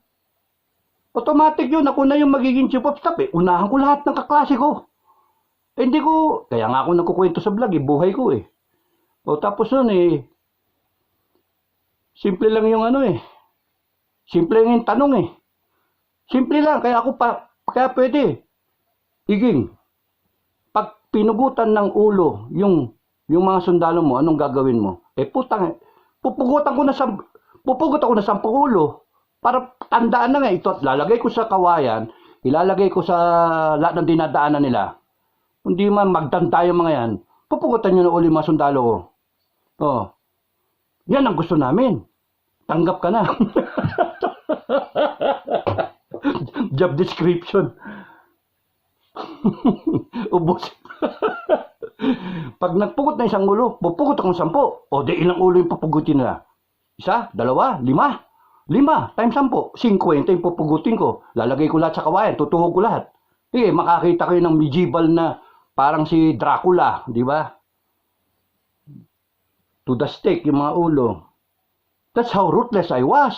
automatic yun. Ako na yung magiging chief of staff eh. Unahan ko lahat ng kaklase ko. Hindi ko, kaya nga ako nagkukwento sa vlog eh. Buhay ko eh. O tapos nun eh, simple lang yung simple lang yung tanong eh. Simple lang, kaya pwede. Iging, pag pinugutan ng ulo yung mga sundalo mo, anong gagawin mo? Putang, pupugutan ko na 10 ulo para tandaan na nga ito at lalagay ko sa kawayan, ilalagay ko sa lahat ng dinadaanan nila. Hindi man magtanda yung mga yan, pupugutan nyo na ulo yung mga sundalo ko. Oh, yan ang gusto namin. Tanggap ka na. Job description. Ubos. Pag nagpugot na 1 ulo, pupugot akong 10. O di ilang ulo yung pupugutin nila? 1, 2, 5. 5 times 10. 50 yung pupugutin ko. Lalagay ko lahat sa kawayan. Tutuhog ko lahat. Makakita kayo ng medieval na parang si Dracula. Di ba? To the stake yung mga ulo. That's how ruthless I was.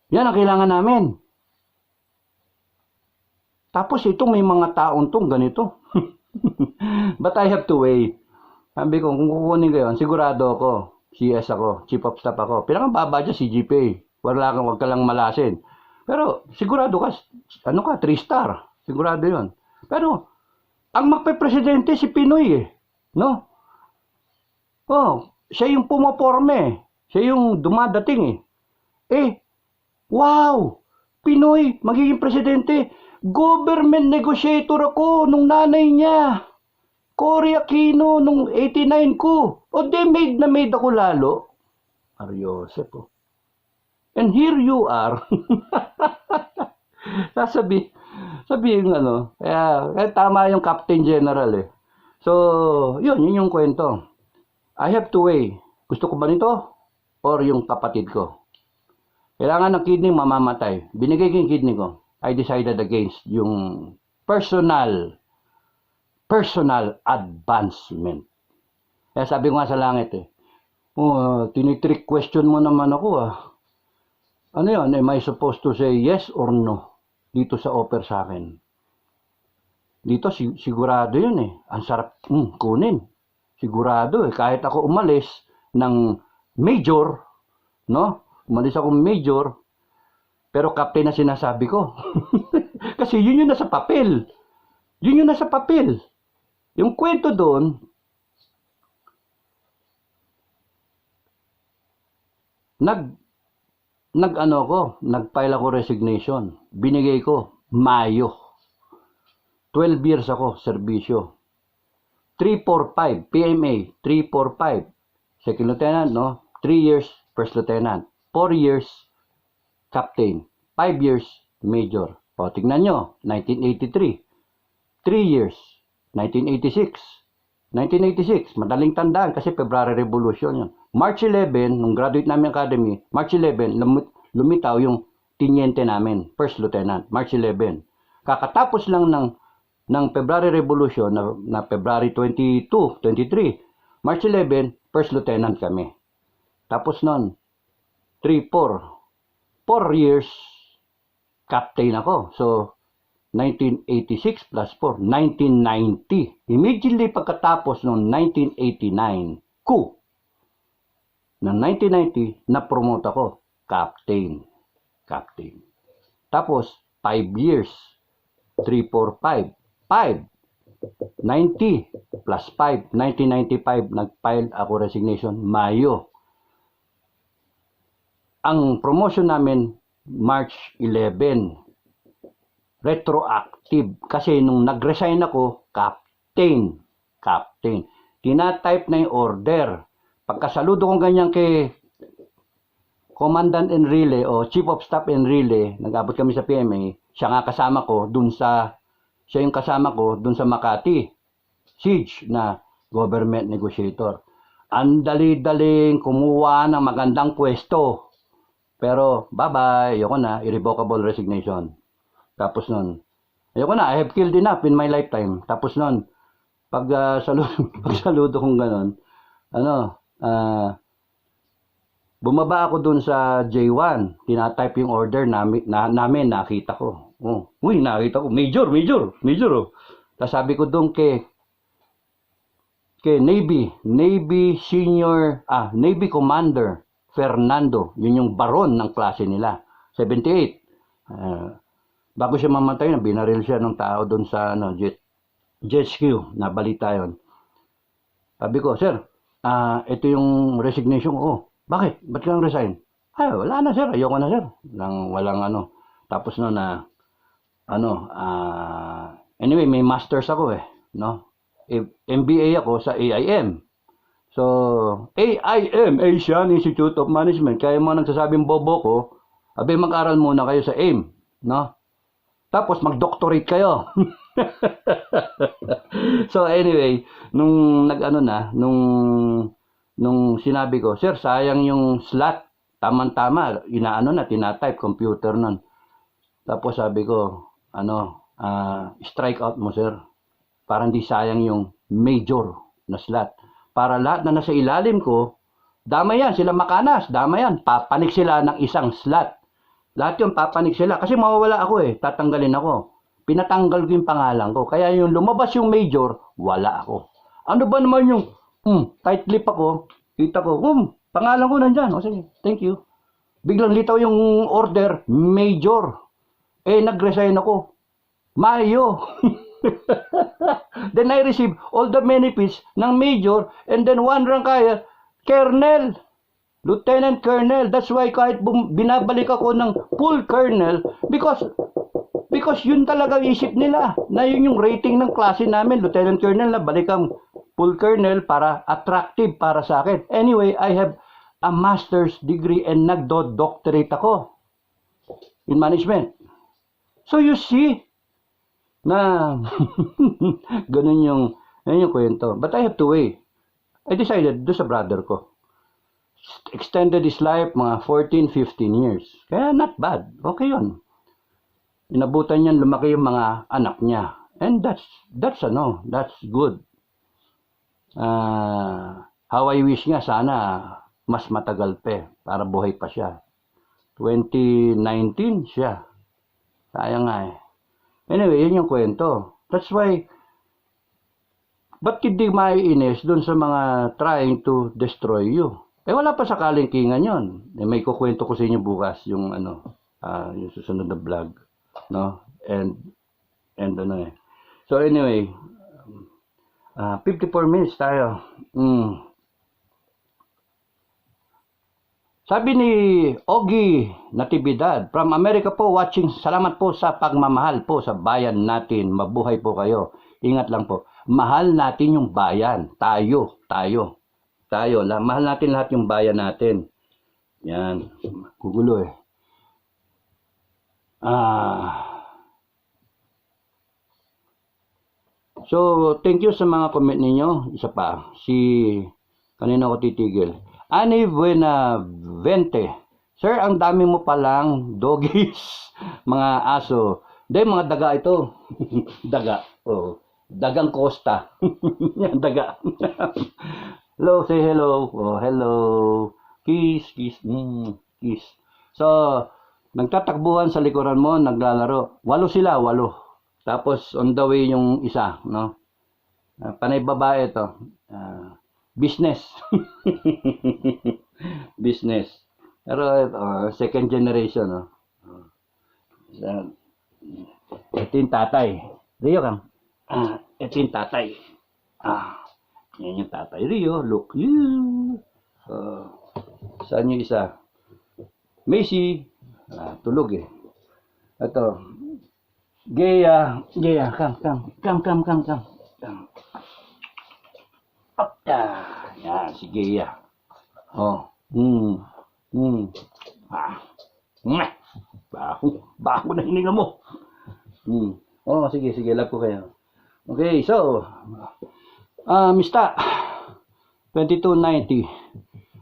Yan ang kailangan namin. Tapos itong may mga taon tong ganito. But I have to wait. Sabi ko, kung kukunin ko yun, sigurado ako. CS ako, chief of staff ako. Pinakababa dyan, CGPA. Wag ka lang malasin. Pero sigurado ka, 3-star. Sigurado yun. Pero, ang magpe-presidente si Pinoy eh. No? Oh, siya yung pumaporme. Siya yung dumadating eh. Wow! Pinoy, magiging presidente. Government negotiator ako nung nanay niya. Cory Aquino nung 89 ko. O di made ako lalo. Ariosep oh. And here you are. Sabihin kaya tama yung Captain General eh. So, yun yung kwento. I have to weigh. Gusto ko ba nito? Or yung kapatid ko? Kailangan ng kidney, mamamatay. Binigay ko yung kidney ko. I decided against yung personal advancement. Kaya sabi ko nga sa langit tinitrick question mo naman ako Ano yun? Am I supposed to say yes or no? Dito sa offer sa akin. Dito sigurado yun eh. Ang sarap kunin. Sigurado eh. Kahit ako umalis ng major, no? Umalis ako major, pero captain na sinasabi ko. Kasi yun yung nasa papel. Yun yung nasa papel. Yung kwento doon, nag-file ako resignation. Binigay ko, Mayo. 12 years ako, serbisyo. 345, PMA, 345. Second lieutenant, no? 3 years, first lieutenant. 4 years, captain. 5 years, major. O, tignan nyo, 1983. 3 years, 1986. 1986, madaling tandaan kasi February Revolution yun. March 11, nung graduate namin academy, March 11, lumitaw yung tiniente namin, first lieutenant, March 11. Kakatapos lang ng February Revolution na February 22, 23. March 11, first lieutenant kami. Tapos nun, 3, 4. 4 years, captain ako. So, 1986 plus 4, 1990. Immediately pagkatapos noong 1989, ng 1990, na-promote ako, captain. Captain. Tapos, 5 years, 3, 4, 5. 5. 90 plus 5, 1995, nag-file ako resignation, Mayo. Ang promotion namin, March 11. Retroactive. Kasi nung nag-resign ako, captain. Captain. Tina-type na yung order. Pagkasaludo kong ganyan kay Commandant Enrile o Chief of Staff Enrile, nag-abot kami sa PMA, siya nga kasama ko dun sa, siya yung kasama ko dun sa Makati siege na government negotiator. Ang dali-daling kumuha ng magandang pwesto. Pero, bye-bye, ayoko na, irrevocable resignation. Tapos nun, ayoko na, I have killed enough in my lifetime. Tapos nun, pagsaludo kong ganon, bumaba ako dun sa J1, tinatype yung order namin, nakita ko. Uy, nakita ko, major. Oh. Tapos sabi ko dun kay Navy Senior, Navy Commander Fernando, yun yung baron ng klase nila, 78. Bago siya mamatay, binaril siya ng tao dun sa jet ski, nabalita yun. Sabi ko, sir, ito yung resignation ko. Bakit? Ba't kang resign? Wala na sir, ayoko na sir. Walang Tapos anyway, may masters ako no? MBA ako sa AIM. So, AIM, Asian Institute of Management. Kaya mo nagsasabing bobo ko, mag-aral muna kayo sa AIM, no? Tapos mag-doctorate kayo. So anyway, nung nung sinabi ko, sir, sayang yung slot. Tama-tama, tinatype computer nun. Tapos sabi ko, strike out mo, sir. Para hindi sayang yung major na slot. Para lahat na nasa ilalim ko, dama yan, sila Makanas, dama yan. Papanik sila ng isang slot. Lahat yung papanik sila. Kasi mawawala ako tatanggalin ako. Pinatanggal ko yung pangalan ko. Kaya yung lumabas yung major, wala ako. Ano ba naman yung tight lip ako, kita ko, pangalan ko nandyan. O sige, thank you. Biglang litaw yung order, major. Nag-resign ako. Mayo. Then I receive all the benefits ng major and then one rank higher, colonel. Lieutenant Colonel. That's why kahit binabalik ako ng full Colonel because yun talaga isip nila na yun yung rating ng klase namin. Lieutenant Colonel na balik ang full Colonel para attractive para sa akin. Anyway, I have a master's degree and nagdo-doctorate ako in management. So you see na ganun yung kwento. But I have to wait. I decided do sa brother ko. Extended his life mga 14, 15 years. Kaya not bad. Okay yun. Inabutan niyan, lumaki yung mga anak niya. And that's good. How I wish nga sana mas matagal pa para buhay pa siya. 2019 siya. Sayang nga Anyway, yun yung kwento. That's why, ba't hindi maiinis dun sa mga trying to destroy you? Wala pa sa kalingkingan yun. May kukwento ko sa inyo bukas yung yung susunod na vlog, no? And So anyway, 54 minutes tayo. Sabi ni Ogie Natividad from America po watching. Salamat po sa pagmamahal po sa bayan natin. Mabuhay po kayo. Ingat lang po. Mahal natin yung bayan. Tayo. Mahal natin lahat yung bayan natin. Yan. Gugulo So, thank you sa mga comment ninyo. Isa pa. Kanina ko titigil. Ani Buenavente. Sir, ang dami mo palang doggies. Mga aso. Hindi, mga daga ito. Daga. Dagang Costa. Yan, daga. Hello, say hello. Hello. Kiss, kiss, kiss. So, nagtatakbuhan sa likuran mo, naglalaro. 8 sila, 8. Tapos, on the way yung isa, no? Panay babae to. Business. Business. Pero, second generation, no? Ito yung tatay. Rio kang. Ito yung tatay. Yan yung tatay. Rio, look you. Saan yung isa? Macy. Tulog eh. Ito. Gea. Come. Yan, si Gea. Baho na hininga mo. Sige, love ko kayo. Okay, so, Mista, 2290.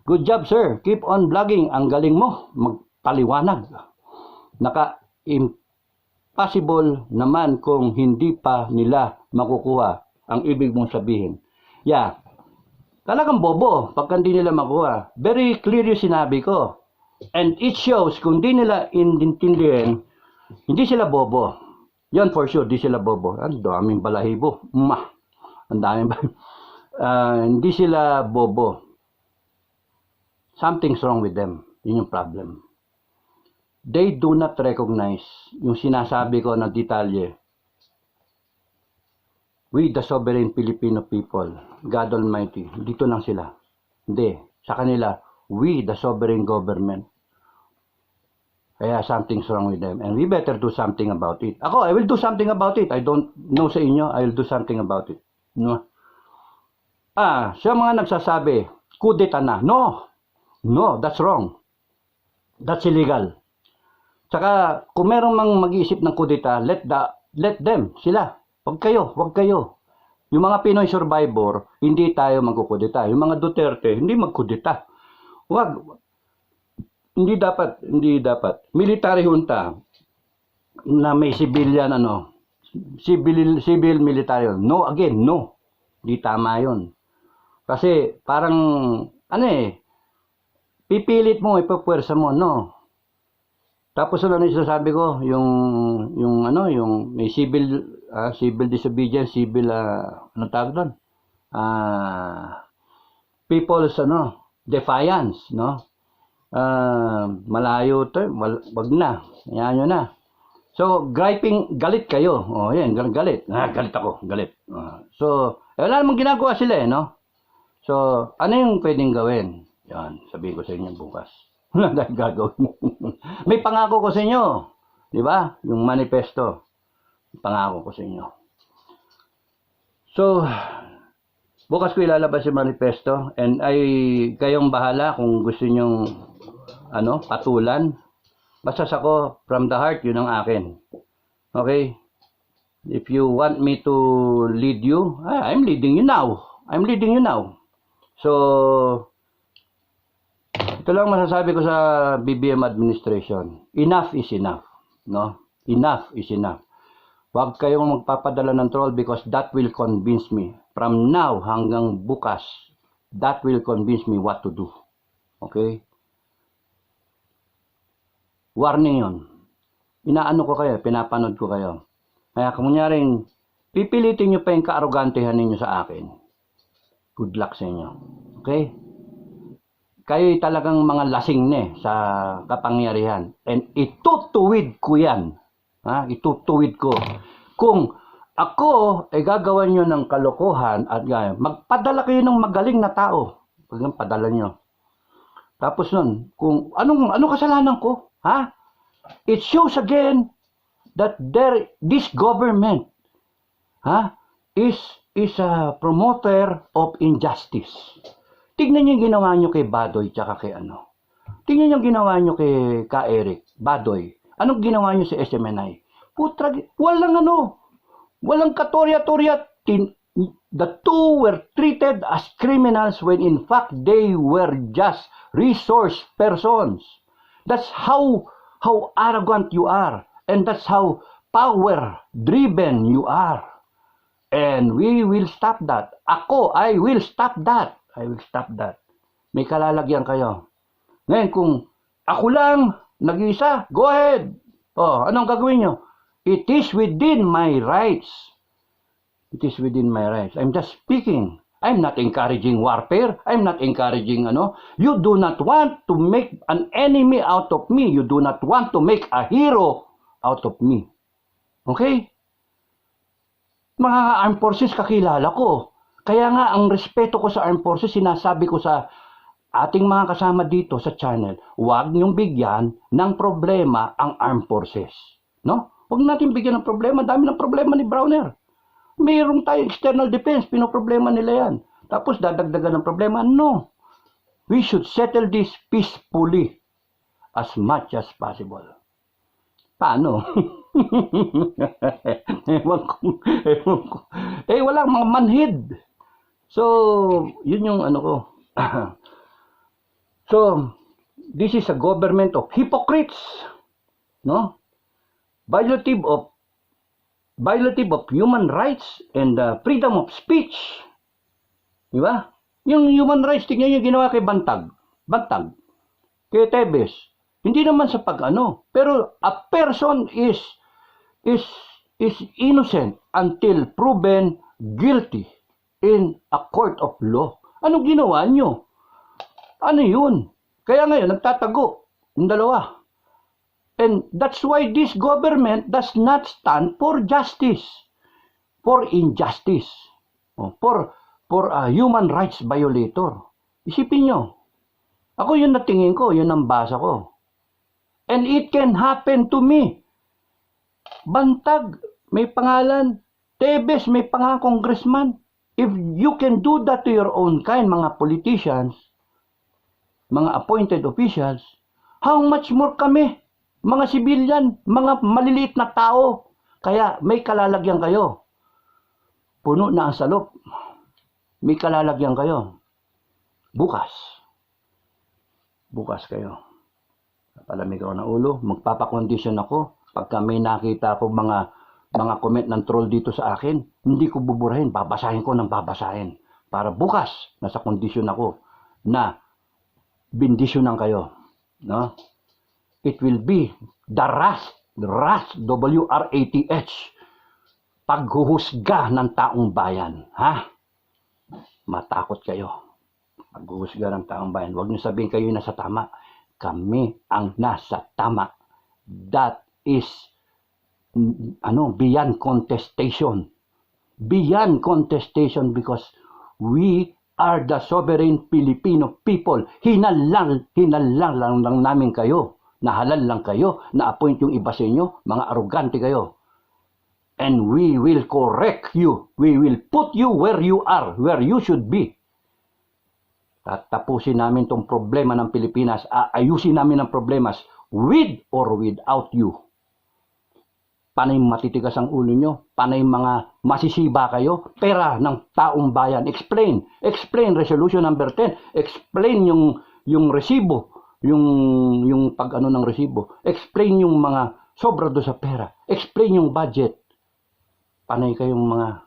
Good job, sir. Keep on vlogging. Ang galing mo. Magpaliwanag. Impossible naman kung hindi pa nila makukuha ang ibig mong sabihin. Yeah. Talagang bobo pagka hindi nila makuha. Very clear yung sinabi ko. And it shows kung hindi nila intindihin, hindi sila bobo. Yan for sure, di sila bobo. Ang daming balahibo. Ang daming hindi sila bobo. Something's wrong with them. Yun yung problem. They do not recognize yung sinasabi ko na detalye. We the sovereign Filipino people, God Almighty, dito lang sila. Hindi. Sa kanila, we the sovereign government. Kaya something's wrong with them. And we better do something about it. Ako, I will do something about it. I don't know sa inyo, I will do something about it. No? Sa mga nagsasabi, kudeta na. No, that's wrong. That's illegal. Tsaka, kung merong mag-iisip ng kudeta, let them, sila. Wag kayo. Yung mga Pinoy survivor, hindi tayo magkukudeta. Yung mga Duterte, hindi magkudeta. Wag. Hindi dapat. Military junta na may civilian civil military. No, again, no. Hindi tama yun. Kasi parang, pipilit mo, ipapwersa mo, no. Tapos ano yung sinasabi ko, yung may civil disobedience, civil, tawag doon? People's, defiance, no? Malayo to, wag na, yan yun na. So, galit kayo. Yan, galit. Galit ako, galit. Wala namang ginagawa sila, no? So, ano yung pwedeng gawin? Yan, sabihin ko sa inyo bukas. Wala tayong gagawin. May pangako ko sa inyo. Di ba? Yung manifesto. Pangako ko sa inyo. So, bukas ko ilalabas yung manifesto. And kayong bahala kung gusto nyong patulan. Basta ako, from the heart, yun ang akin. Okay? If you want me to lead you, I'm leading you now. So, ito lang masasabi ko sa BBM administration. Enough is enough. No? Enough is enough. Huwag kayong magpapadala ng troll because that will convince me. From now hanggang bukas, that will convince me what to do. Okay? Warning yun. Inaano ko kayo, pinapanood ko kayo. Kaya kung kunyaring, pipilitin nyo pa yung kaarogantehan ninyo sa akin. Good luck sa inyo. Okay? Kayo'y talagang mga lasing sa kapangyarihan. And itutuwid ko yan. Itutuwid ko. Kung ako ay gagawan nyo ng kalokohan at magpadala kayo ng magaling na tao. Padala nyo. Tapos nun, kung anong kasalanan ko? It shows again that this government is a promoter of injustice. Tignan niyo yung ginawa nyo kay Badoy tsaka kay Tignan niyo yung ginawa nyo kay Eric, Badoy. Anong ginawa nyo sa SMNI? Walang katorya-torya. The two were treated as criminals when in fact they were just resource persons. That's how arrogant you are. And that's how power-driven you are. And we will stop that. I will stop that. May kalalagyan kayo. Ngayon, kung ako lang, nag-iisa, go ahead. Anong gagawin nyo? It is within my rights. It is within my rights. I'm just speaking. I'm not encouraging warfare. I'm not encouraging You do not want to make an enemy out of me. You do not want to make a hero out of me. Okay? Mga armed forces kakilala ko. Kaya nga, ang respeto ko sa armed forces, sinasabi ko sa ating mga kasama dito sa channel, huwag niyong bigyan ng problema ang armed forces. No? Huwag natin bigyan ng problema. Dami ng problema ni Browner. Mayroong tayong external defense, pinoproblema nila yan. Tapos dadagdagan ng problema. No. We should settle this peacefully as much as possible. Paano? Ewan ko. Walang mga manhid. So, yun yung ko. So, this is a government of hypocrites. No? Violative of human rights and freedom of speech. Di ba? Yung human rights, tingnan yung ginawa kay Bantag. Kay Tebes. Hindi naman sa pero a person is innocent until proven guilty in a court of law. Anong ginawa nyo? Ano yun? Kaya ngayon, nagtatago yung dalawa. And that's why this government does not stand for justice, for injustice, for a human rights violator. Isipin nyo. Ako yun natingin ko, yun ang basa ko. And it can happen to me. Bantag, may pangalan. Tebes, may pangalan, congressman. If you can do that to your own kind, mga politicians, mga appointed officials, how much more kami? Mga civilian, mga maliliit na tao. Kaya may kalalagyan kayo. Puno na ang salop. May kalalagyan kayo. Bukas kayo. Palamig ako ng ulo. Magpapakondisyon ako. Pagka may nakita ako mga comment ng troll dito sa akin, hindi ko buburahin. Babasahin ko ng babasahin. Para bukas, nasa kondisyon ako na bindisyonan kayo. No? It will be the wrath, W-R-A-T-H, paghuhusga ng taong bayan. Ha? Matakot kayo. Paghuhusga ng taong bayan. Huwag niyo sabihin kayo nasa tama. Kami ang nasa tama. That is, beyond contestation. Beyond contestation because we are the sovereign Filipino people. Hinalang lang namin kayo. Nahalal lang kayo, na-appoint yung iba sa inyo, mga arugante kayo. And we will correct you. We will put you where you are, where you should be. Tatapusin namin tong problema ng Pilipinas, ayusin namin ang problemas with or without you. Panay matitigas ang ulo nyo, panay mga masisiba kayo, pera ng taong bayan. Explain resolution number 10, explain yung resibo. Yung pag ng resibo. Explain yung mga sobra do sa pera. Explain yung budget. Panay kayong mga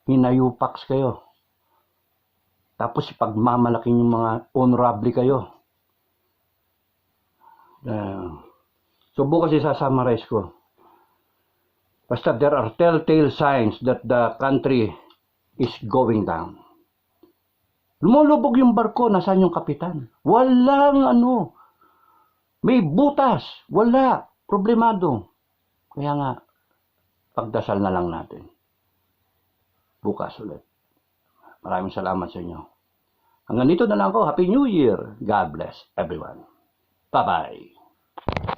hinayupaks kayo. Tapos pagmamalaking yung mga honorable kayo. So bukas isa-summarize ko. Basta there are telltale signs that the country is going down. Lumulubog yung barko, nasaan yung kapitan? Walang may butas, wala, problemado. Kaya nga, pagdasal na lang natin. Bukas ulit. Maraming salamat sa inyo. Hanggang dito na lang ako. Happy New Year. God bless everyone. Bye-bye.